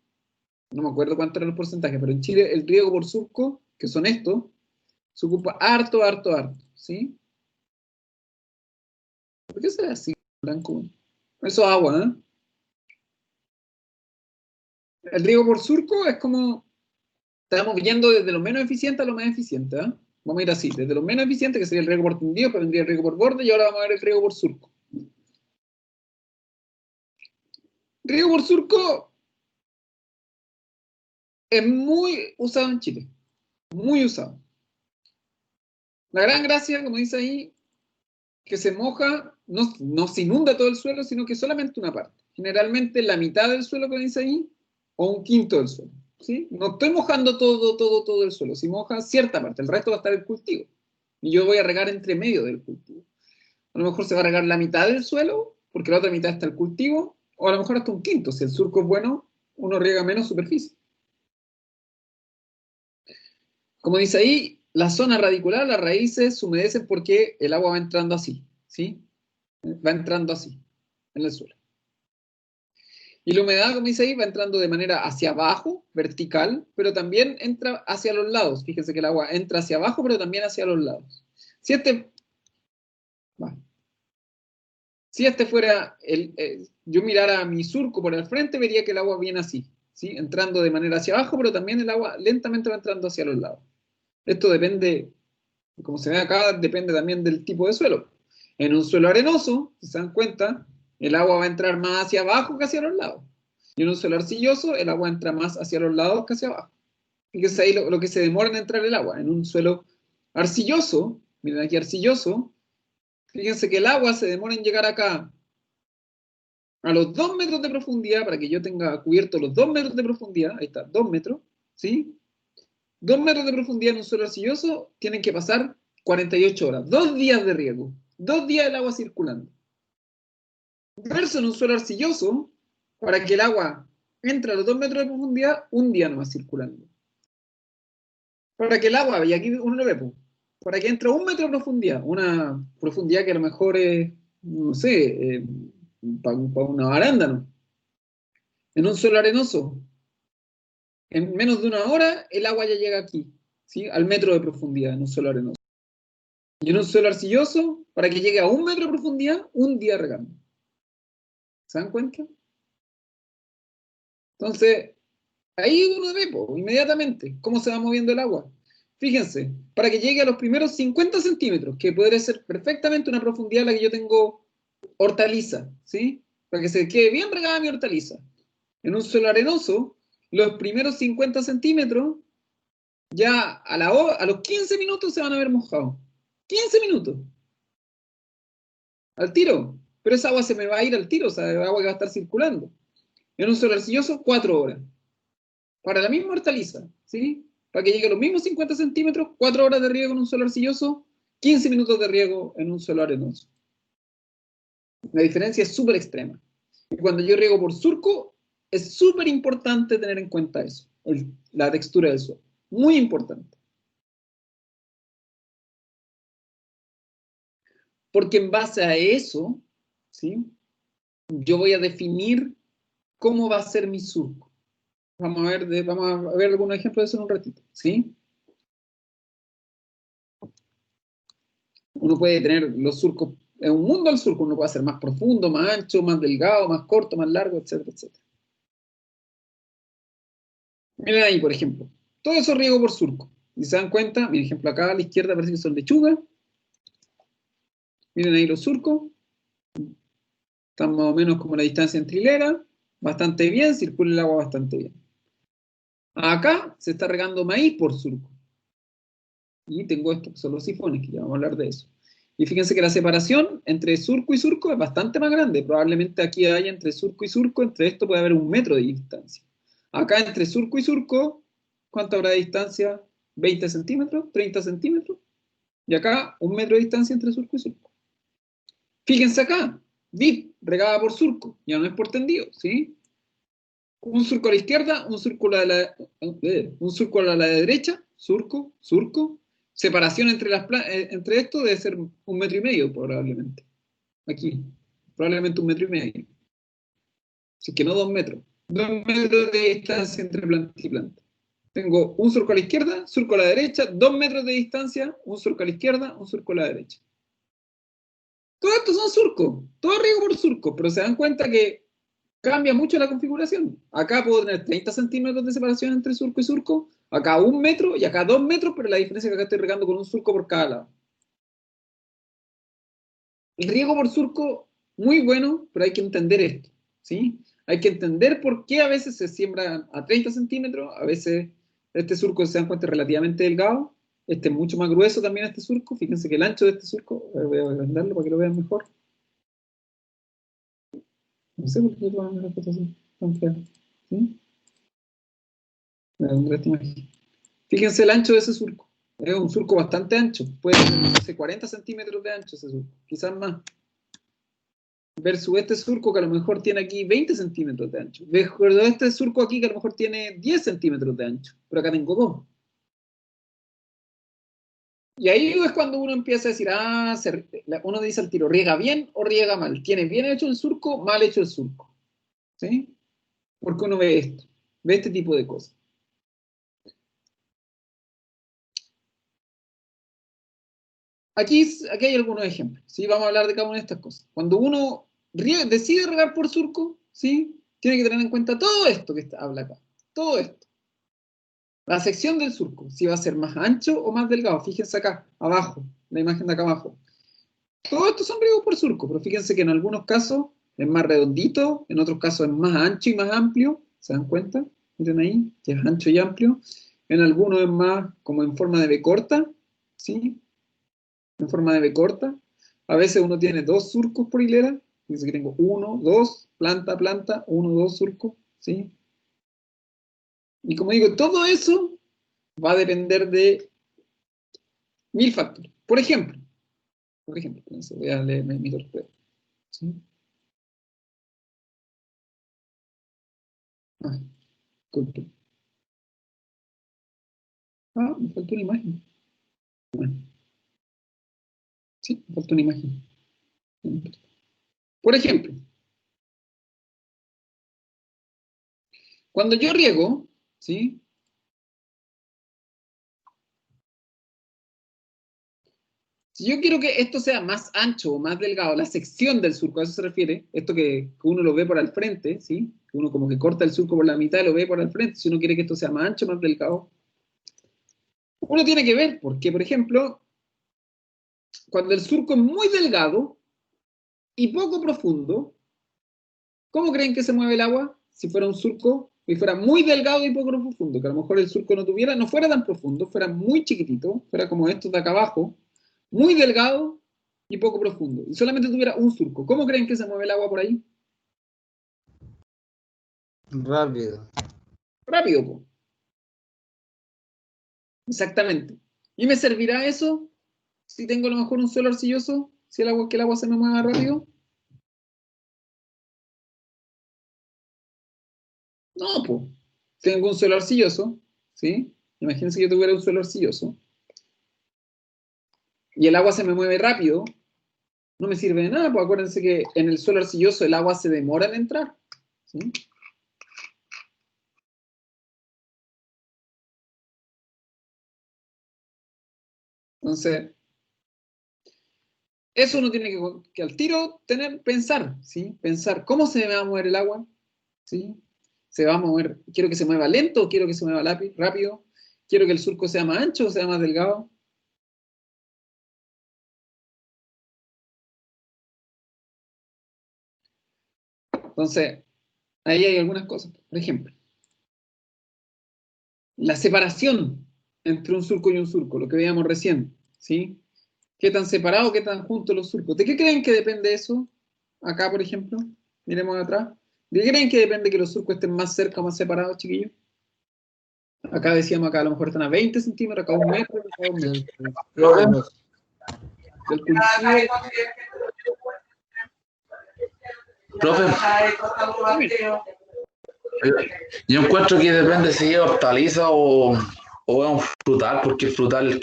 No me acuerdo cuánto eran los porcentajes, pero en Chile el riego por surco, que son estos, se ocupa harto, ¿sí? ¿Por qué se ve así, blanco? Eso es agua, ¿eh? El riego por surco es como Estamos yendo desde lo menos eficiente a lo más eficiente. ¿Eh? Vamos a ir así, desde lo menos eficiente, que sería el riego por tendido, pero vendría el riego por borde, y ahora vamos a ver el riego por surco. Riego por surco es muy usado en Chile, muy usado. La gran gracia, como dice ahí, que se moja, no se inunda todo el suelo, sino que solamente una parte. Generalmente la mitad del suelo, que dice ahí, o un quinto del suelo. ¿Sí? No estoy mojando todo el suelo, si moja cierta parte, el resto va a estar el cultivo. Y yo voy a regar entre medio del cultivo. A lo mejor se va a regar la mitad del suelo, porque la otra mitad está el cultivo, o a lo mejor hasta un quinto. Si el surco es bueno, uno riega menos superficie. Como dice ahí, la zona radicular, las raíces se humedecen porque el agua va entrando así, ¿sí? Va entrando así, en el suelo. Y la humedad, como dice ahí, va entrando de manera hacia abajo, vertical, pero también entra hacia los lados. Fíjense que el agua entra hacia abajo, pero también hacia los lados. Si este fuera, yo mirara mi surco por el frente, vería que el agua viene así, ¿sí? Entrando de manera hacia abajo, pero también el agua lentamente va entrando hacia los lados. Esto depende, como se ve acá, depende también del tipo de suelo. En un suelo arenoso, si se dan cuenta, el agua va a entrar más hacia abajo que hacia los lados. Y en un suelo arcilloso, el agua entra más hacia los lados que hacia abajo. Fíjense ahí lo que se demora en entrar el agua. En un suelo arcilloso, miren aquí arcilloso, fíjense que el agua se demora en llegar acá a los 2 metros de profundidad, para que yo tenga cubierto los 2 metros de profundidad, ahí está, 2 metros, ¿sí? 2 metros de profundidad en un suelo arcilloso, tienen que pasar 48 horas, 2 días de riego, 2 días el agua circulando. Verso en un suelo arcilloso, para que el agua entre a los 2 metros de profundidad, 1 día nomás circulando. Para que el agua, y aquí uno lo ve, para que entre a 1 metro de profundidad, una profundidad que a lo mejor es, no sé, para una arándano. En un suelo arenoso, en menos de 1 hora, el agua ya llega aquí, ¿sí? Al metro de profundidad, en un suelo arenoso. Y en un suelo arcilloso, para que llegue a 1 metro de profundidad, 1 día regando. ¿Se dan cuenta? Entonces, ahí uno ve inmediatamente cómo se va moviendo el agua. Fíjense, para que llegue a los primeros 50 centímetros, que podría ser perfectamente una profundidad en la que yo tengo hortaliza, ¿sí? Para que se quede bien regada mi hortaliza. En un suelo arenoso, los primeros 50 centímetros, ya a los 15 minutos se van a ver mojados. 15 minutos. Al tiro. Pero esa agua se me va a ir al tiro, o sea, agua que va a estar circulando. En un suelo arcilloso, 4 horas. Para la misma hortaliza, ¿sí? Para que llegue a los mismos 50 centímetros, 4 horas de riego en un suelo arcilloso, 15 minutos de riego en un suelo arenoso. La diferencia es súper extrema. Y cuando yo riego por surco, es súper importante tener en cuenta eso, la textura del suelo. Muy importante. Porque en base a eso, ¿sí? Yo voy a definir cómo va a ser mi surco. Vamos a ver algunos ejemplos de eso en un ratito, ¿sí? Uno puede tener los surcos, en un mundo al surco, uno puede hacer más profundo, más ancho, más delgado, más corto, más largo, etcétera, etcétera. Miren ahí, por ejemplo, todo eso riego por surco. Y se dan cuenta, miren, ejemplo, acá a la izquierda parece que son lechugas. Miren ahí los surcos. Están más o menos como la distancia entre hileras. Bastante bien, circula el agua bastante bien. Acá se está regando maíz por surco. Y tengo estos que son los sifones, que ya vamos a hablar de eso. Y fíjense que la separación entre surco y surco es bastante más grande. Probablemente aquí haya entre surco y surco, entre esto puede haber 1 metro de distancia. Acá entre surco y surco, ¿cuánto habrá de distancia? ¿20 centímetros? ¿30 centímetros? Y acá 1 metro de distancia entre surco y surco. Fíjense acá, vid, regada por surco, ya no es por tendido, ¿sí? Un surco a la izquierda, un surco a la derecha, surco, surco. Separación entre esto debe ser 1,5 metros probablemente. Aquí, probablemente 1,5 metros. Si es que no 2 metros. 2 metros de distancia entre planta y planta. Tengo un surco a la izquierda, surco a la derecha, 2 metros de distancia, un surco a la izquierda, un surco a la derecha. Todos estos son surcos, todo riego por surco, pero se dan cuenta que cambia mucho la configuración. Acá puedo tener 30 centímetros de separación entre surco y surco, Acá 1 metro y acá 2 metros, pero la diferencia es que acá estoy regando con un surco por cada lado. El riego por surco, muy bueno, pero hay que entender esto, ¿sí? Hay que entender por qué a veces se siembra a 30 centímetros, a veces este surco se dan cuenta es relativamente delgado, este es mucho más grueso también este surco, fíjense que el ancho de este surco, voy a agrandarlo para que lo vean mejor. No sé por qué toman las fotos así, tan feas, ¿sí? Fíjense el ancho de ese surco, es un surco bastante ancho, puede ser, no sé, 40 centímetros de ancho ese surco, quizás más. Versus este surco que a lo mejor tiene aquí 20 centímetros de ancho. Versus este surco aquí que a lo mejor tiene 10 centímetros de ancho. Pero acá tengo 2. Y ahí es cuando uno empieza a decir, uno dice al tiro, ¿riega bien o riega mal? ¿Tiene bien hecho el surco, mal hecho el surco? ¿Sí? Porque uno ve esto, ve este tipo de cosas. Aquí hay algunos ejemplos, ¿sí? Vamos a hablar de cada una de estas cosas. Cuando uno decide regar por surco, ¿sí? Tiene que tener en cuenta todo esto que habla acá. Todo esto. La sección del surco, si va a ser más ancho o más delgado. Fíjense acá, abajo, la imagen de acá abajo. Todo esto son riegos por surco, pero fíjense que en algunos casos es más redondito, en otros casos es más ancho y más amplio. ¿Se dan cuenta? Miren ahí, que es ancho y amplio. En algunos es más como en forma de B corta, ¿sí? En forma de B corta. A veces uno tiene 2 surcos por hilera. Fíjense que tengo 1, 2, planta, planta, 1, 2 surcos, ¿sí? Y como digo, todo eso va a depender de 1000 factores. Por ejemplo, voy a leer mi torpeo. ¿Sí? Ah, disculpe. Me faltó una imagen. Bueno, sí, me faltó una imagen. Por ejemplo, cuando yo riego, ¿sí? Si yo quiero que esto sea más ancho o más delgado, la sección del surco, a eso se refiere, esto que uno lo ve por al frente, ¿sí? Uno como que corta el surco por la mitad y lo ve por al frente, si uno quiere que esto sea más ancho o más delgado, uno tiene que ver, porque por ejemplo, cuando el surco es muy delgado y poco profundo, ¿cómo creen que se mueve el agua? Si fuera un surco y fuera muy delgado y poco profundo, que a lo mejor el surco no fuera tan profundo, fuera muy chiquitito, fuera como estos de acá abajo, muy delgado y poco profundo, y solamente tuviera un surco. ¿Cómo creen que se mueve el agua por ahí? Rápido. Rápido, po. Exactamente. ¿Y me servirá eso si tengo a lo mejor un suelo arcilloso? Si que el agua se me mueva rápido. No, pues. Tengo un suelo arcilloso, ¿sí? Imagínense que yo tuviera un suelo arcilloso y el agua se me mueve rápido, no me sirve de nada, pues acuérdense que en el suelo arcilloso el agua se demora en entrar, ¿sí? Entonces, eso uno tiene que al tiro pensar, ¿sí? Pensar cómo se me va a mover el agua, ¿sí? Se va a mover, quiero que se mueva lento, quiero que se mueva rápido, quiero que el surco sea más ancho o sea más delgado. Entonces, ahí hay algunas cosas. Por ejemplo, la separación entre un surco y un surco, lo que veíamos recién, ¿sí? ¿Qué tan separado, qué tan juntos los surcos? ¿De qué creen que depende eso? Acá, por ejemplo, miremos atrás. ¿De qué creen que depende que los surcos estén más cerca o más separados, chiquillos? Acá decíamos, acá a lo mejor están a 20 centímetros, acá a 1 metro, acá a 2 metros. Del cultivo. Profe, yo encuentro que depende si es hortaliza o es un frutal, porque el frutal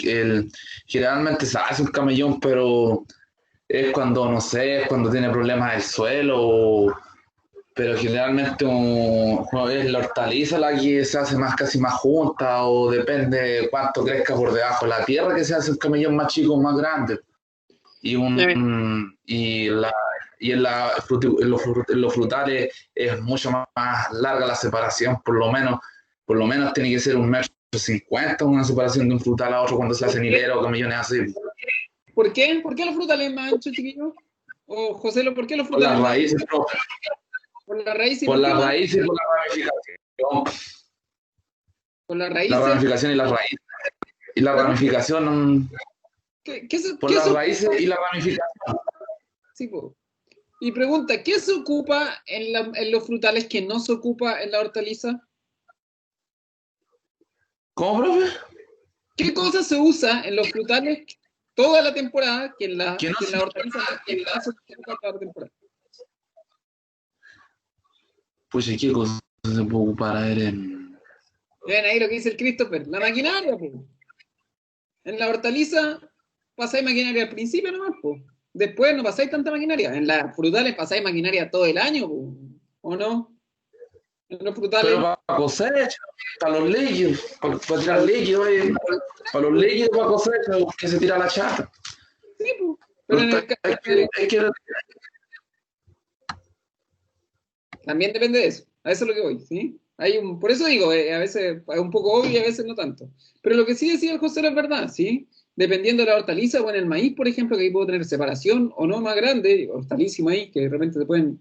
generalmente se hace un camellón, pero es cuando, no sé, es cuando tiene problemas del suelo, pero generalmente es la hortaliza la que se hace más casi más junta, o depende de cuánto crezca por debajo de la tierra, que se hace un camellón más chico o más grande. Y, en los frutales es mucho más larga la separación, por lo menos tiene que ser 1 metro 50 una separación de un frutal a otro cuando se hace hilera o camellones así. ¿Por qué? ¿Por qué los frutales más anchos, chiquillos? O José, ¿por qué los Por frutales las más anchos? raíces, profe. Por la raíz y Por por qué las más? raíces y por la ramificación. Por las La raíces. ramificación y las raíces. Y la Pero, ramificación por qué las se raíces ocupa? y la ramificación. Sí, po. Y pregunta, ¿qué se ocupa en los frutales que no se ocupa en la hortaliza? ¿Cómo, profe? ¿Qué cosa se usa en los frutales toda la temporada que Que no que en se... la hortaliza no se ocupa toda la temporada? Pues, ¿qué cosa se puede ocupar? A ver, Ven ahí lo que dice el Christopher, la maquinaria, po. En la hortaliza pasáis maquinaria al principio nomás, po. Después no pasáis tanta maquinaria. En las frutales pasáis maquinaria todo el año, po. ¿O no? En los pero frutales, para cosecha, para los líquidos, para tirar claro, líquidos, para los líquidos para cosecha, que se tira la chata. sí, po. Pero Pero en el hay que también depende de eso. A eso es lo que voy, ¿sí? Por eso digo, a veces es un poco obvio y a veces no tanto. Pero lo que sí decía el José es verdad, ¿sí? Dependiendo de la hortaliza o en el maíz, por ejemplo, que ahí puedo tener separación o no más grande, hortaliza y maíz, que de repente se pueden...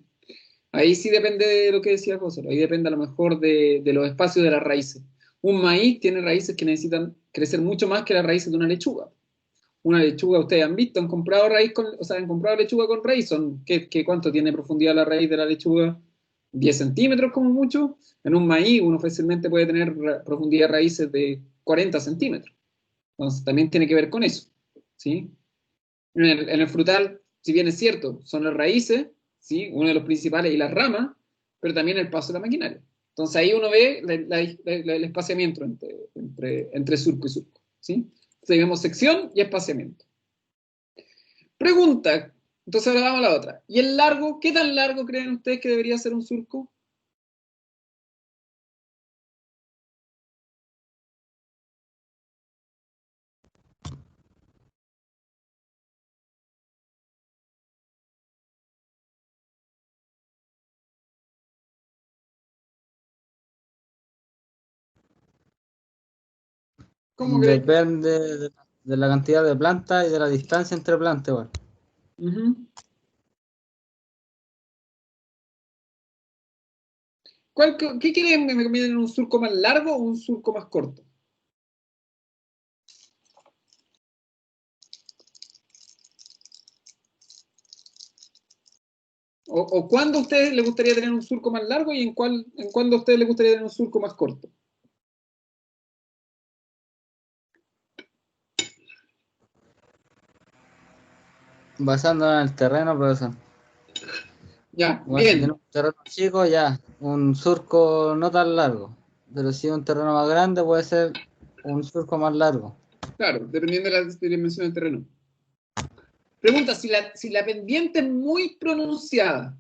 Ahí sí depende de lo que decía José, ahí depende a lo mejor de los espacios de las raíces. Un maíz tiene raíces que necesitan crecer mucho más que las raíces de una lechuga. Una lechuga, ustedes han visto, han comprado raíz o sea, han comprado lechuga con raíz, ¿cuánto tiene profundidad la raíz de la lechuga? 10 centímetros como mucho. En un maíz uno fácilmente puede tener profundidad de raíces de 40 centímetros. Entonces también tiene que ver con eso, ¿sí? En el frutal, si bien es cierto, son las raíces, ¿sí? Uno de los principales y las ramas, pero también el paso de la maquinaria. Entonces ahí uno ve el espaciamiento entre surco y surco, ¿sí? Entonces vemos sección y espaciamiento. Pregunta, entonces ahora vamos a la otra. ¿Y el largo? ¿Qué tan largo creen ustedes que debería ser un surco? ¿Cómo creen? Depende de la cantidad de plantas y de la distancia entre plantas, igual. Uh-huh. ¿Qué quieren? ¿Me recomiendan un surco más largo o un surco más corto? ¿O cuándo a ustedes les gustaría tener un surco más largo y en cuándo a ustedes les gustaría tener un surco más corto? Basándonos en el terreno, profesor. Ya, Igual si bien, tiene un terreno chico, ya, un surco no tan largo. Pero si es un terreno más grande, puede ser un surco más largo. claro, dependiendo de la dimensión del terreno. Pregunta, si la pendiente es muy pronunciada,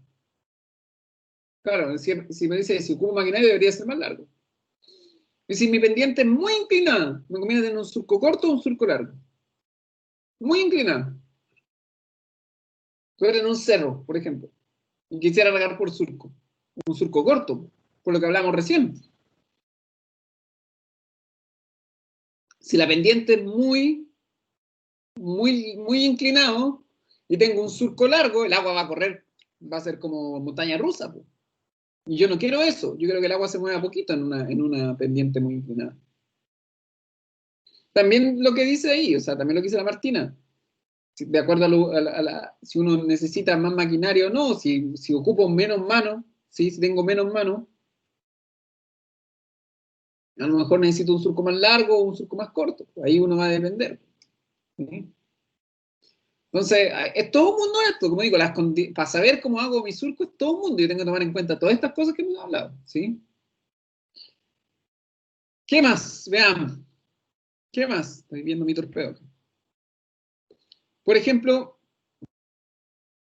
claro, si me dice si ocupo maquinaria debería ser más largo. Y si mi pendiente es muy inclinada, me conviene tener un surco corto o un surco largo. Muy inclinada. Estoy en un cerro, por ejemplo, y quisiera regar por surco. Un surco corto, por lo que hablamos recién. Si la pendiente es muy inclinado y tengo un surco largo, el agua va a correr, va a ser como montaña rusa. Po. Y yo no quiero eso. Yo quiero que el agua se mueva poquito en una pendiente muy inclinada. También lo que dice ahí, o sea, también lo que dice la Martina. De acuerdo si uno necesita más maquinaria o no, si ocupo menos manos, ¿sí? Si tengo menos manos, a lo mejor necesito un surco más largo o un surco más corto. Ahí uno va a depender. ¿Sí? Entonces, es todo un mundo esto, como digo, para saber cómo hago mi surco es todo un mundo. Yo tengo que tomar en cuenta todas estas cosas que hemos hablado. ¿Sí? ¿Qué más? Veamos. ¿Qué más? Estoy viendo mi torpeo. Por ejemplo,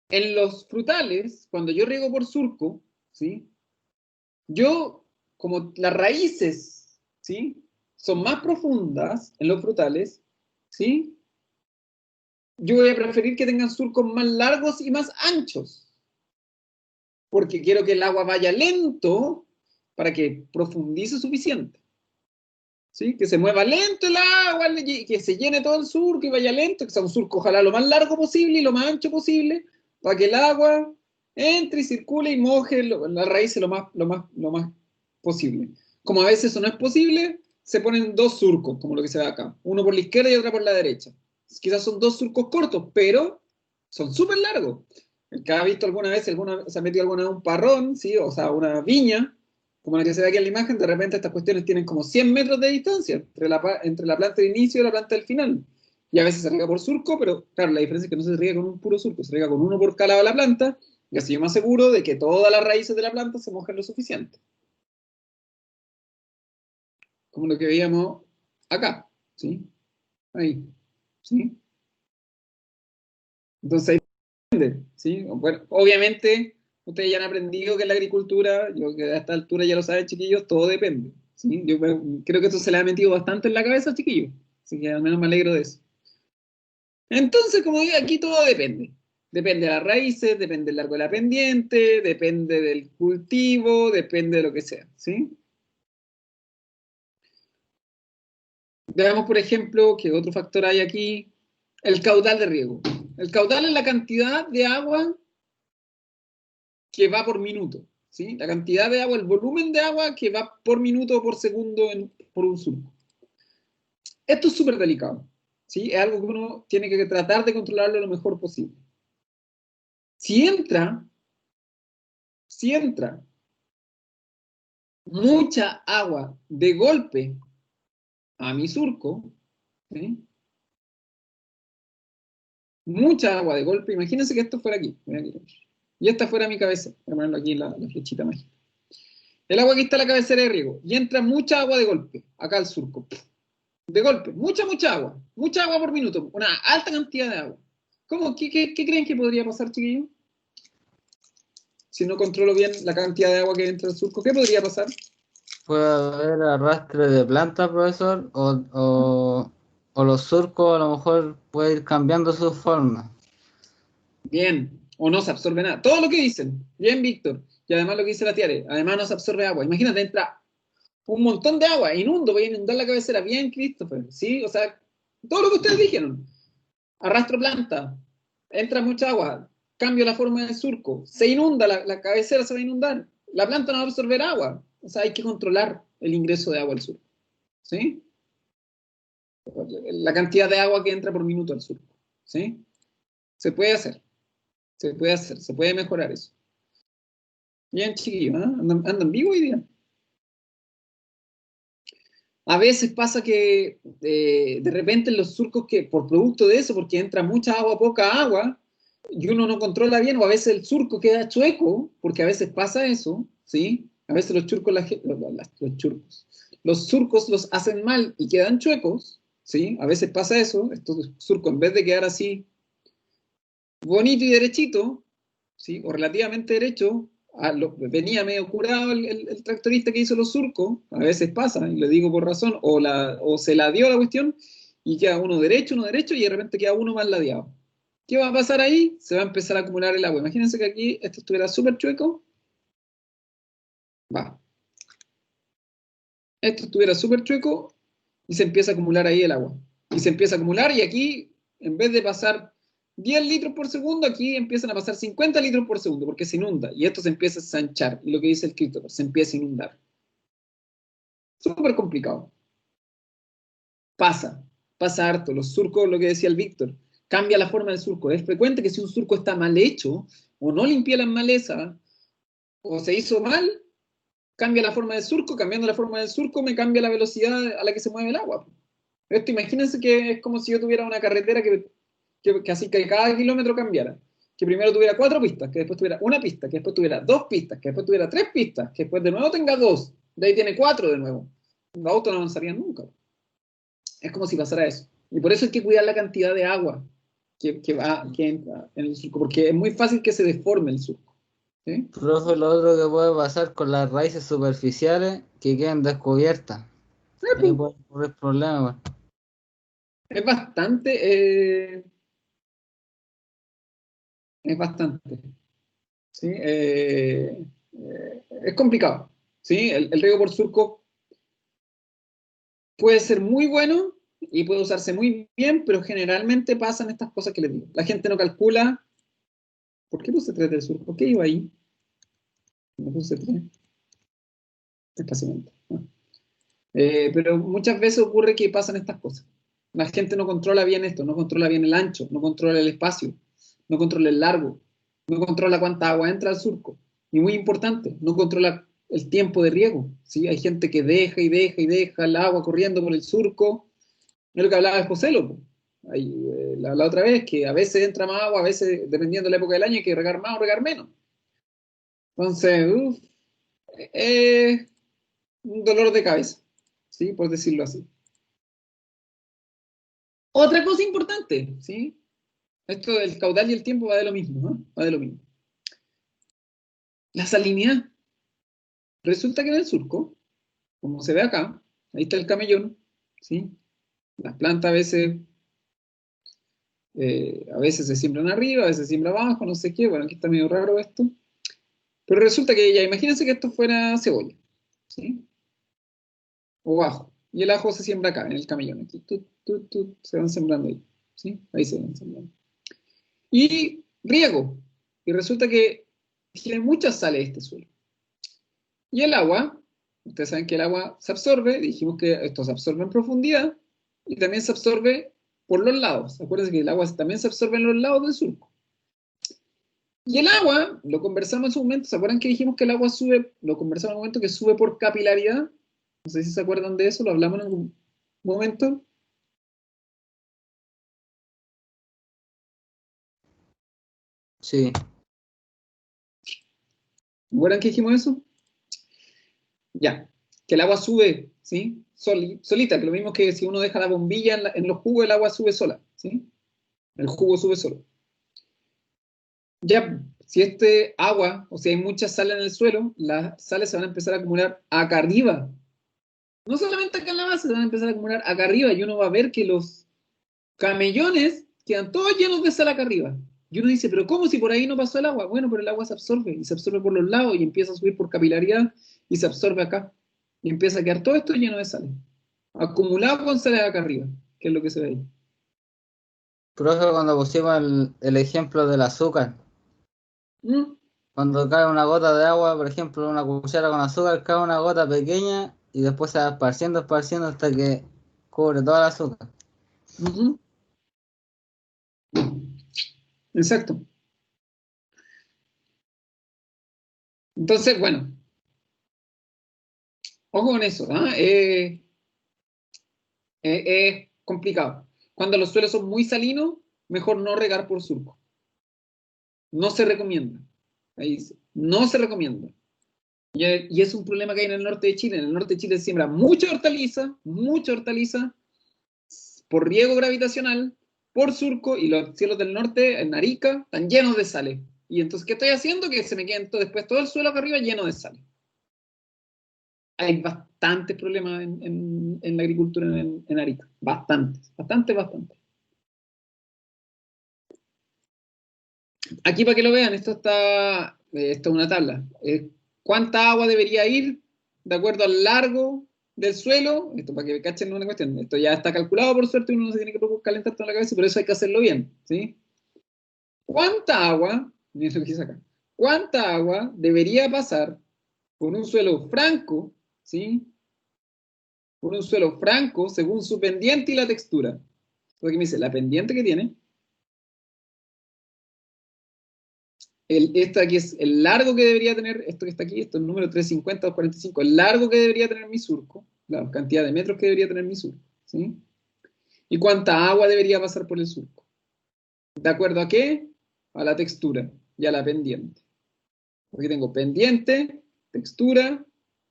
en los frutales, cuando yo riego por surco, ¿sí? Yo, como las raíces, ¿sí? Son más profundas en los frutales, ¿sí? Yo voy a preferir que tengan surcos más largos y más anchos, porque quiero que el agua vaya lento para que profundice suficiente. ¿sí? Que se mueva lento el agua, que se llene todo el surco y vaya lento, que sea un surco ojalá lo más largo posible y lo más ancho posible, para que el agua entre y circule y moje la raíz lo más posible. Como a veces eso no es posible, se ponen dos surcos, como lo que se ve acá, uno por la izquierda y otro por la derecha. Quizás son dos surcos cortos, pero son súper largos. El que ha visto alguna vez, se ha metido alguna vez un parrón, ¿sí? O sea, una viña, como la que se ve aquí en la imagen, de repente estas cuestiones tienen como 100 metros de distancia entre la planta de inicio y la planta del final. Y a veces se riega por surco, pero claro, la diferencia es que no se riega con un puro surco, se riega con uno por cada lado de la planta, y así yo me aseguro de que todas las raíces de la planta se mojen lo suficiente. Como lo que veíamos acá, ¿sí? Ahí, ¿sí? Entonces ahí depende, ¿sí? Bueno, obviamente, ustedes ya han aprendido que en la agricultura, yo que a esta altura ya lo saben, chiquillos, todo depende, ¿sí? Creo que esto se le ha metido bastante en la cabeza, chiquillos, así que al menos me alegro de eso. Entonces, como digo, aquí todo depende. Depende de las raíces, depende del largo de la pendiente, depende del cultivo, depende de lo que sea, ¿sí? Veamos, por ejemplo, que otro factor hay aquí, el caudal de riego. El caudal es la cantidad de agua que va por minuto, ¿sí? La cantidad de agua, el volumen de agua que va por minuto o por segundo por un surco. Esto es súper delicado, ¿sí? Es algo que uno tiene que tratar de controlarlo lo mejor posible. Si entra, si entra mucha agua de golpe a mi surco, ¿sí? Mucha agua de golpe, imagínense que esto fuera aquí, y esta fuera mi cabeza, voy a ponerlo aquí en la flechita mágica. El agua aquí está en la cabecera de riego, y entra mucha agua de golpe, acá al surco, de golpe, mucha agua por minuto, una alta cantidad de agua. ¿Cómo? ¿Qué creen que podría pasar, chiquillos? Si no controlo bien la cantidad de agua que entra al surco, ¿qué podría pasar? Puede haber arrastre de plantas, profesor, o los surcos a lo mejor puede ir cambiando su forma. Bien, o no se absorbe nada. Todo lo que dicen, bien, Víctor. Y además lo que dice la Tiare, además no se absorbe agua. Imagínate, entra un montón de agua, voy a inundar la cabecera. Bien, Christopher, ¿sí? O sea, todo lo que ustedes dijeron. Arrastro planta, entra mucha agua, cambio la forma del surco, se inunda, la cabecera se va a inundar. La planta no va a absorber agua. O sea, hay que controlar el ingreso de agua al surco. ¿Sí? La cantidad de agua que entra por minuto al surco. ¿Sí? Se puede hacer. Se puede mejorar eso. Bien, chiquillos, ¿eh? Andan vivo hoy día. A veces pasa que de repente en los surcos que por producto de eso, porque entra mucha agua, poca agua, y uno no controla bien, o a veces el surco queda chueco, porque a veces pasa eso, ¿sí? A veces los surcos los surcos los hacen mal y quedan chuecos, ¿sí? A veces pasa eso, estos surcos en vez de quedar así bonito y derechito, ¿sí? O relativamente derecho, venía medio curado el tractorista que hizo los surcos, a veces pasa, y le digo por razón, o se la dio la cuestión, y queda uno derecho, y de repente queda uno mal ladeado. ¿Qué va a pasar ahí? Se va a empezar a acumular el agua. Imagínense que aquí esto estuviera súper chueco, va. Esto estuviera súper chueco, y se empieza a acumular ahí el agua. Y se empieza a acumular, y aquí, en vez de pasar 10 litros por segundo, aquí empiezan a pasar 50 litros por segundo, porque se inunda, y esto se empieza a sanchar, y lo que dice el Christopher, se empieza a inundar. Súper complicado. Pasa harto. Los surcos, lo que decía el Víctor, cambia la forma del surco. Es frecuente que si un surco está mal hecho, o no limpia las malezas, o se hizo mal, cambia la forma del surco, cambiando la forma del surco me cambia la velocidad a la que se mueve el agua. Esto imagínense que es como si yo tuviera una carretera que así que cada kilómetro cambiara. Que primero tuviera 4 pistas, que después tuviera una pista, que después tuviera 2 pistas, que después tuviera 3 pistas, que después de nuevo tenga 2, de ahí tiene 4 de nuevo. Los autos no avanzarían nunca. Es como si pasara eso. Y por eso hay que cuidar la cantidad de agua que entra en el surco, porque es muy fácil que se deforme el surco. ¿Sí? Profe, lo otro que puede pasar con las raíces superficiales que quedan descubiertas. Ahí puede ocurrir problemas. Es bastante, es bastante. ¿Sí? Es complicado. ¿Sí? El riego por surco puede ser muy bueno y puede usarse muy bien, pero generalmente pasan estas cosas que les digo. La gente no calcula. ¿Por qué puse 3 del sur? ¿Por qué iba ahí? No puse 3. Espacialmente. ¿No? Pero muchas veces ocurre que pasan estas cosas. La gente no controla bien esto, no controla bien el ancho, no controla el espacio, no controla el largo, no controla cuánta agua entra al surco. Y muy importante, no controla el tiempo de riego. ¿Sí? Hay gente que deja y deja y deja el agua corriendo por el surco. Es lo que hablaba de José Lopo. La otra vez, que a veces entra más agua, a veces, dependiendo de la época del año, hay que regar más o regar menos. Entonces, un dolor de cabeza, ¿sí? Por decirlo así. Otra cosa importante, ¿sí? Esto del caudal y el tiempo va de lo mismo, ¿no? Va de lo mismo. La salinidad. Resulta que en el surco, como se ve acá, ahí está el camellón, ¿sí? Las plantas a veces se siembran arriba, a veces se siembran abajo, no sé qué. Bueno, aquí está medio raro esto. Pero resulta que ya, imagínense que esto fuera cebolla, ¿sí? O ajo. Y el ajo se siembra acá, en el camellón. Aquí, se van sembrando ahí, ¿sí? Ahí se van sembrando. Y riego. Y resulta que tiene mucha sales este suelo. Y el agua, ustedes saben que el agua se absorbe, dijimos que esto se absorbe en profundidad y también se absorbe por los lados. Acuérdense que el agua también se absorbe en los lados del surco. Y el agua, lo conversamos en su momento, ¿se acuerdan que dijimos que el agua sube? Lo conversamos en un momento que sube por capilaridad. No sé si se acuerdan de eso, lo hablamos en algún momento. Sí. ¿Se acuerdan que dijimos eso? Ya, que el agua sube, ¿sí? Solita, que lo mismo que si uno deja la bombilla en los jugos, el agua sube sola, ¿sí? El jugo sube solo. Ya, si este agua, o si hay mucha sal en el suelo, las sales se van a empezar a acumular acá arriba. No solamente acá en la base, se van a empezar a acumular acá arriba y uno va a ver que los camellones quedan todos llenos de sal acá arriba. Y uno dice, pero ¿cómo si por ahí no pasó el agua? Bueno, pero el agua se absorbe y se absorbe por los lados y empieza a subir por capilaridad y se absorbe acá. Y empieza a quedar todo esto lleno de sales. Acumulado con sales acá arriba, que es lo que se ve ahí. Profe, cuando pusimos el ejemplo del azúcar, ¿Mm? cuando cae una gota de agua, por ejemplo, una cuchara con azúcar, cae una gota pequeña y después se va esparciendo, esparciendo hasta que cubre toda el azúcar. Ujú. Exacto. Entonces, bueno, ojo con eso, ¿ah? Es complicado. Cuando los suelos son muy salinos, mejor no regar por surco. No se recomienda. Ahí dice, no se recomienda. Y es un problema que hay en el norte de Chile. En el norte de Chile se siembra mucha hortaliza, por riego gravitacional, por surco, y los cielos del norte, en Arica, están llenos de sales. Y entonces, ¿qué estoy haciendo? Que se me quede después todo el suelo acá arriba lleno de sales. Hay bastantes problemas en la agricultura en Arica. Bastantes. Aquí para que lo vean, esto es una tabla. ¿Cuánta agua debería ir de acuerdo al largo del suelo? Esto para que cachen una cuestión. Esto ya está calculado, por suerte, uno no se tiene que calentar toda la cabeza, y por eso hay que hacerlo bien, ¿sí? ¿Cuánta agua, miren lo que dice acá, cuánta agua debería pasar por un suelo franco, ¿sí? Por un suelo franco según su pendiente y la textura? Porque me dice, la pendiente que tiene, esto aquí es el largo que debería tener, esto que está aquí, esto es el número 350-245, el largo que debería tener mi surco, la cantidad de metros que debería tener mi surco, ¿sí? Y cuánta agua debería pasar por el surco. ¿De acuerdo a qué? A la textura y a la pendiente. Aquí tengo pendiente, textura,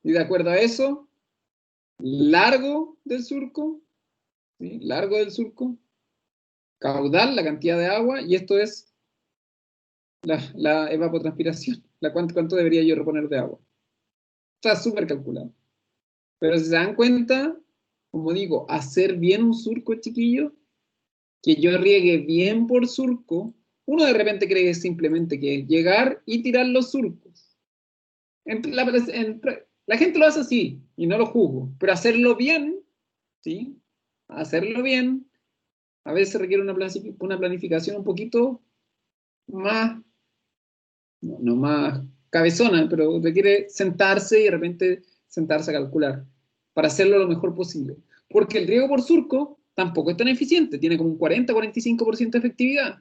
y de acuerdo a eso, largo del surco, ¿sí? Largo del surco, caudal, la cantidad de agua, y esto es la evapotranspiración, cuánto debería yo reponer de agua. Está súper calculado. Pero si se dan cuenta, como digo, hacer bien un surco, chiquillo, que yo riegue bien por surco, uno de repente cree simplemente que es llegar y tirar los surcos. La gente lo hace así, y no lo juzgo, pero hacerlo bien, ¿sí? Hacerlo bien, a veces requiere una planificación un poquito más, no más cabezona, pero requiere sentarse y de repente sentarse a calcular para hacerlo lo mejor posible. Porque el riego por surco tampoco es tan eficiente, tiene como un 40-45% de efectividad.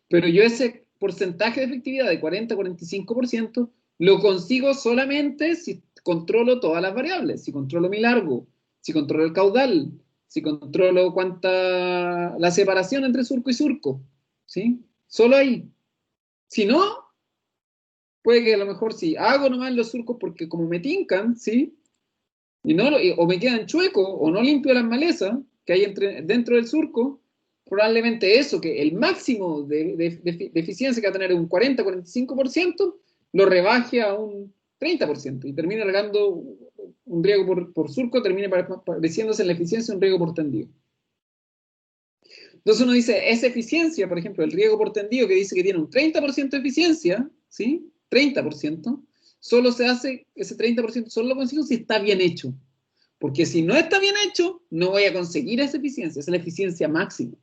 Pero yo ese porcentaje de efectividad de 40-45% lo consigo solamente si controlo todas las variables, si controlo mi largo, si controlo el caudal, si controlo la separación entre surco y surco, ¿sí? Solo ahí. Si no, puede que a lo mejor si hago nomás los surcos porque como me tincan, ¿sí? Y no, o me quedan chuecos, o no limpio las malezas que hay dentro del surco, probablemente eso, que el máximo de eficiencia que va a tener un 40-45%, lo rebaje a un 30% y termine regando un riego por surco, termine pareciéndose en la eficiencia un riego por tendido. Entonces uno dice, esa eficiencia, por ejemplo, el riego por tendido que dice que tiene un 30% de eficiencia, ¿sí? 30%, solo se hace, ese 30% solo lo consigo si está bien hecho. Porque si no está bien hecho, no voy a conseguir esa eficiencia, esa es la eficiencia máxima.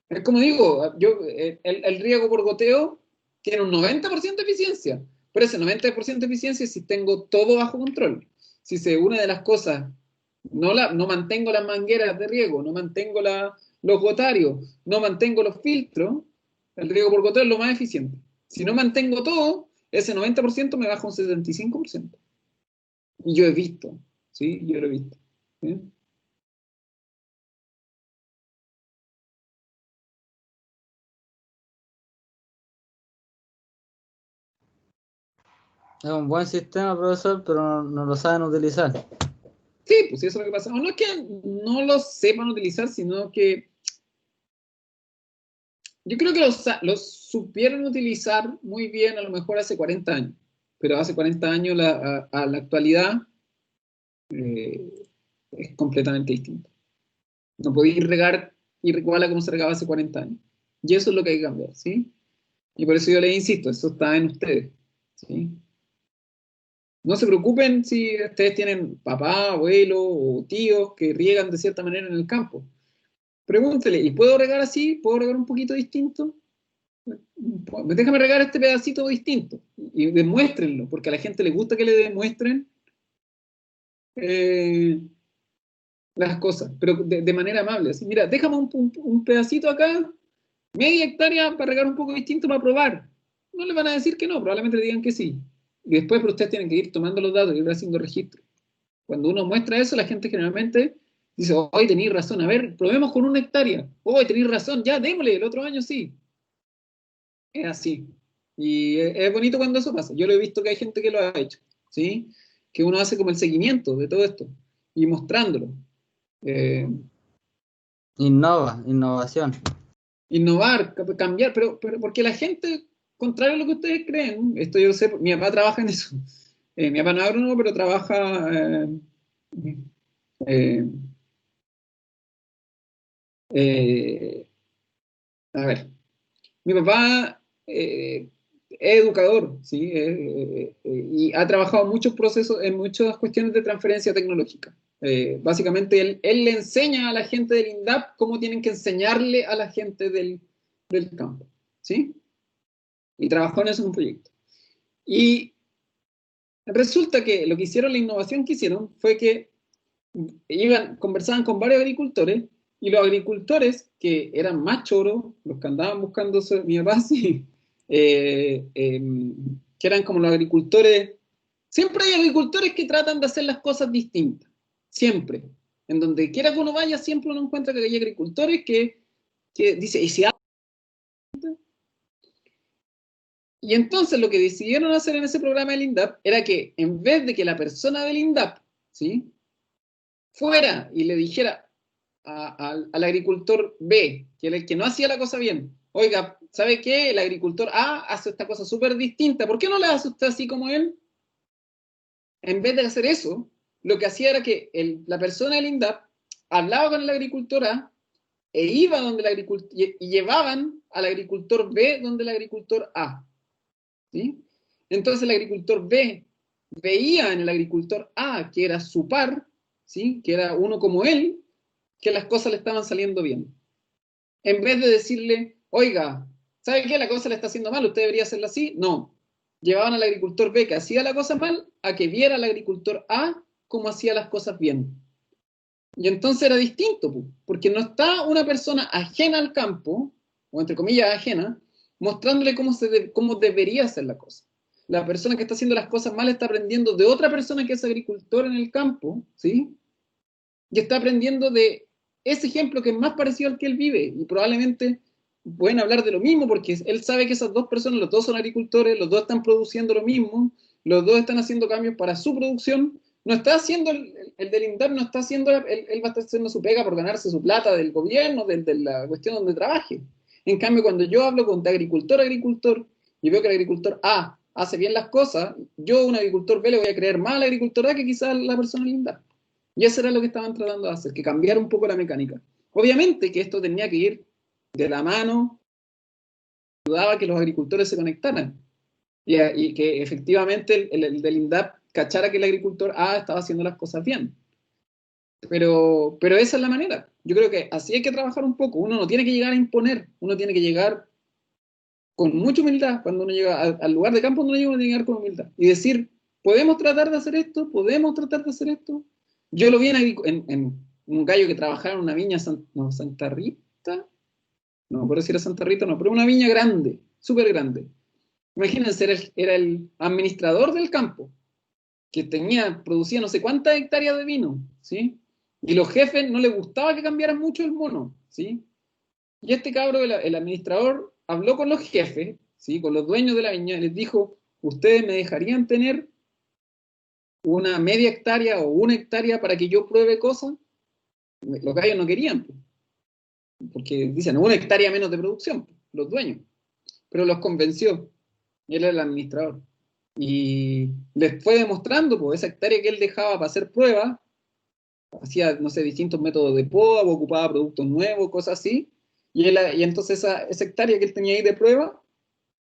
Es como digo, el riego por goteo tiene un 90% de eficiencia, pero ese 90% de eficiencia es si tengo todo bajo control. Si se une de las cosas, no mantengo las mangueras de riego, no mantengo los gotarios, no mantengo los filtros, el riego por goteo es lo más eficiente. Si no mantengo todo, ese 90% me baja un 75%. Y yo he visto, ¿sí? Yo lo he visto. ¿Sí? Es un buen sistema, profesor, pero no lo saben utilizar. Sí, pues eso es lo que pasa. O no es que no lo sepan utilizar, sino que yo creo que los supieron utilizar muy bien a lo mejor hace 40 años, pero hace 40 años a la actualidad eh, es completamente distinto. No podéis regar igual a como se regaba hace 40 años. Y eso es lo que hay que cambiar, ¿sí? Y por eso yo les insisto, eso está en ustedes, ¿sí? No se preocupen si ustedes tienen papá, abuelo o tíos que riegan de cierta manera en el campo. Pregúntele, ¿y puedo regar así? ¿Puedo regar un poquito distinto? Déjame regar este pedacito distinto. Y demuéstrenlo, porque a la gente le gusta que le demuestren eh, las cosas, pero de manera amable. Así, mira, déjame un pedacito acá, media hectárea para regar un poco distinto para probar. No le van a decir que no, probablemente le digan que sí. Y después, pero ustedes tienen que ir tomando los datos y ir haciendo registro. Cuando uno muestra eso, la gente generalmente dice, hoy tenéis razón, a ver, probemos con 1 hectárea. Hoy tenéis razón, ya, démosle, el otro año sí. Es así. Y es bonito cuando eso pasa. Yo lo he visto que hay gente que lo ha hecho, ¿sí? Que uno hace como el seguimiento de todo esto y mostrándolo. Eh, Innovación. Innovar, cambiar, pero porque la gente, contrario a lo que ustedes creen, esto yo sé, mi papá trabaja en eso. Mi papá no es agrónomo, pero trabaja eh, eh, a ver, mi papá es educador, ¿sí? Y ha trabajado en muchos procesos, en muchas cuestiones de transferencia tecnológica. Básicamente, él le enseña a la gente del INDAP cómo tienen que enseñarle a la gente del campo, ¿sí? Y trabajó en eso en un proyecto. Y resulta que lo que hicieron, la innovación que hicieron, fue que conversaban con varios agricultores, y los agricultores que eran más choros, los que andaban buscando mi papá, sí, que eran como los agricultores, siempre hay agricultores que tratan de hacer las cosas distintas, siempre. En donde quiera que uno vaya, siempre uno encuentra que hay agricultores que dice, ¿y si Y entonces lo que decidieron hacer en ese programa del INDAP era que en vez de que la persona del INDAP, ¿sí?, fuera y le dijera al agricultor B, que era el que no hacía la cosa bien, oiga, ¿sabe qué? El agricultor A hace esta cosa súper distinta, ¿por qué no la hace usted así como él? En vez de hacer eso, lo que hacía era que la persona del INDAP hablaba con el agricultor A e iba donde el agricultor, y llevaban al agricultor B donde el agricultor A, ¿sí? Entonces el agricultor B veía en el agricultor A, que era su par, ¿sí?, que era uno como él, que las cosas le estaban saliendo bien. En vez de decirle, oiga, ¿sabe qué? La cosa le está haciendo mal, usted debería hacerla así. No. Llevaban al agricultor B que hacía la cosa mal a que viera al agricultor A cómo hacía las cosas bien. Y entonces era distinto, porque no está una persona ajena al campo, o entre comillas ajena, mostrándole cómo debería hacer la cosa. La persona que está haciendo las cosas mal está aprendiendo de otra persona que es agricultor en el campo, ¿sí? Y está aprendiendo de ese ejemplo que es más parecido al que él vive, y probablemente pueden hablar de lo mismo, porque él sabe que esas dos personas, los dos son agricultores, los dos están produciendo lo mismo, los dos están haciendo cambios para su producción. No está haciendo el del INDAP, no está haciendo, él va a estar haciendo su pega por ganarse su plata del gobierno, de la cuestión donde trabaje. En cambio, cuando yo hablo con de agricultor a agricultor, y veo que el agricultor A hace bien las cosas, yo, un agricultor B, le voy a creer más al agricultor A que quizás la persona del INDAP. Y eso era lo que estaban tratando de hacer, que cambiar un poco la mecánica. Obviamente que esto tenía que ir de la mano, ayudaba a que los agricultores se conectaran y que efectivamente el del INDAP cachara que el agricultor A estaba haciendo las cosas bien. Pero esa es la manera. Yo creo que así hay que trabajar un poco. Uno no tiene que llegar a imponer, uno tiene que llegar con mucha humildad. Cuando uno llega al lugar de campo, uno tiene que llegar con humildad y decir, ¿podemos tratar de hacer esto? ¿Podemos tratar de hacer esto? Yo lo vi en un gallo que trabajaba en una viña, Santa Rita, no me acuerdo si era Santa Rita o no, pero una viña grande, súper grande. Imagínense, era el administrador del campo, que producía no sé cuántas hectáreas de vino, ¿sí? Y los jefes no les gustaba que cambiaran mucho el mono, ¿sí? Y este cabro, el administrador, habló con los jefes, ¿sí? Con los dueños de la viña, y les dijo, ¿ustedes me dejarían tener una media hectárea o una hectárea para que yo pruebe cosas? Los gallos no querían, porque dicen, una hectárea menos de producción, los dueños. Pero los convenció, y él era el administrador. Y les fue demostrando, pues, esa hectárea que él dejaba para hacer pruebas, hacía, no sé, distintos métodos de poda, ocupaba productos nuevos, cosas así, y entonces esa hectárea que él tenía ahí de prueba,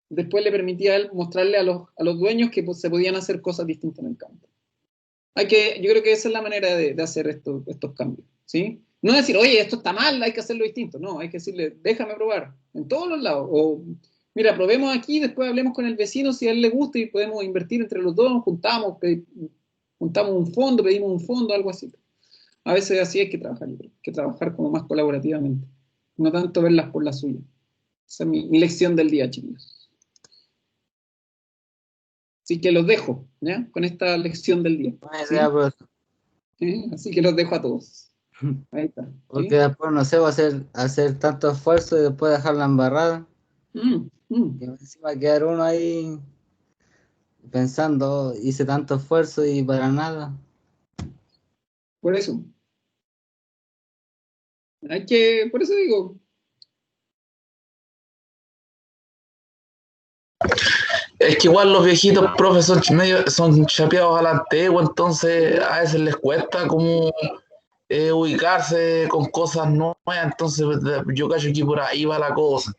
después le permitía a él mostrarle a los dueños que pues, se podían hacer cosas distintas en el campo. Yo creo que esa es la manera de hacer estos cambios, ¿sí? No decir, oye, esto está mal, hay que hacerlo distinto. No, hay que decirle, déjame probar, en todos los lados. O, mira, probemos aquí, después hablemos con el vecino si a él le gusta y podemos invertir entre los dos, juntamos un fondo, pedimos un fondo, algo así. A veces así hay que trabajar, yo creo, que trabajar como más colaborativamente, no tanto verlas por la suya. Esa es mi lección del día, chicos. Así que los dejo, ¿ya? Con esta lección del día. Buena ¿Sí? idea, profesor. Así que los dejo a todos. Ahí está. ¿Sí? Porque después, no sé, va a hacer tanto esfuerzo y después dejarla embarrada. Y encima quedar uno ahí pensando, hice tanto esfuerzo y para nada. Por eso. Por eso digo. Es que igual los viejitos profes son chapeados a la antigua, entonces a veces les cuesta como ubicarse con cosas nuevas, entonces yo cacho que por ahí va la cosa,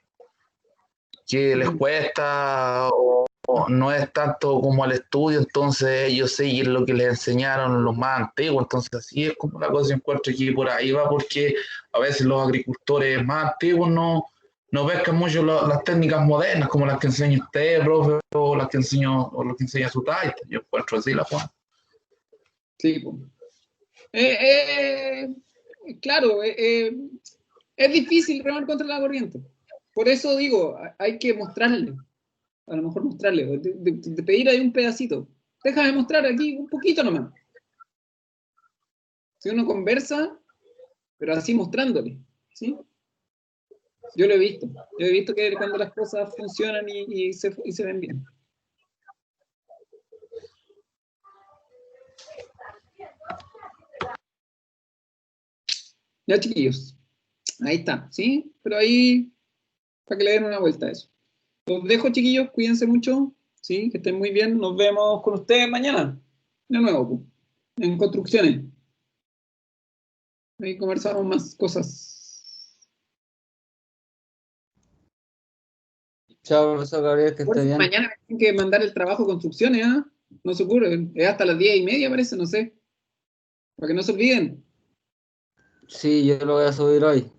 que les cuesta o no es tanto como el estudio, entonces ellos siguen lo que les enseñaron los más antiguos, entonces así es como la cosa, encuentro que por ahí va, porque a veces los agricultores más antiguos no pescan mucho las técnicas modernas, como las que enseña usted, profe, o las que enseña su taita, yo encuentro así la cosa. Sí, pues. Claro, es difícil remar contra la corriente. Por eso digo, hay que mostrarle, a lo mejor mostrarle, de pedir ahí un pedacito. Déjame mostrar aquí un poquito nomás. Si uno conversa, pero así mostrándole, ¿sí? Yo lo he visto que cuando las cosas funcionan y se ven bien. Ya, chiquillos, ahí está, ¿sí? Pero ahí, para que le den una vuelta a eso. Los dejo, chiquillos, cuídense mucho, ¿sí? Que estén muy bien. Nos vemos con ustedes mañana, de nuevo, en construcciones. Ahí conversamos más cosas. Chao, profesor Gabriel, que esté bien. Mañana me tienen que mandar el trabajo de construcciones, ¿ah? No se ocurre, es hasta las 10:30, parece, no sé. Para que no se olviden. Sí, yo lo voy a subir hoy.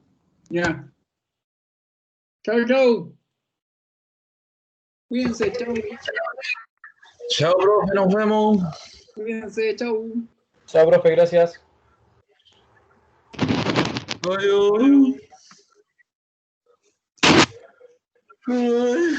Ya. Chao, chao. Cuídense, chao. Chao, profe, nos vemos. Cuídense, chao. Chao, profe, gracias. Adiós. Ay.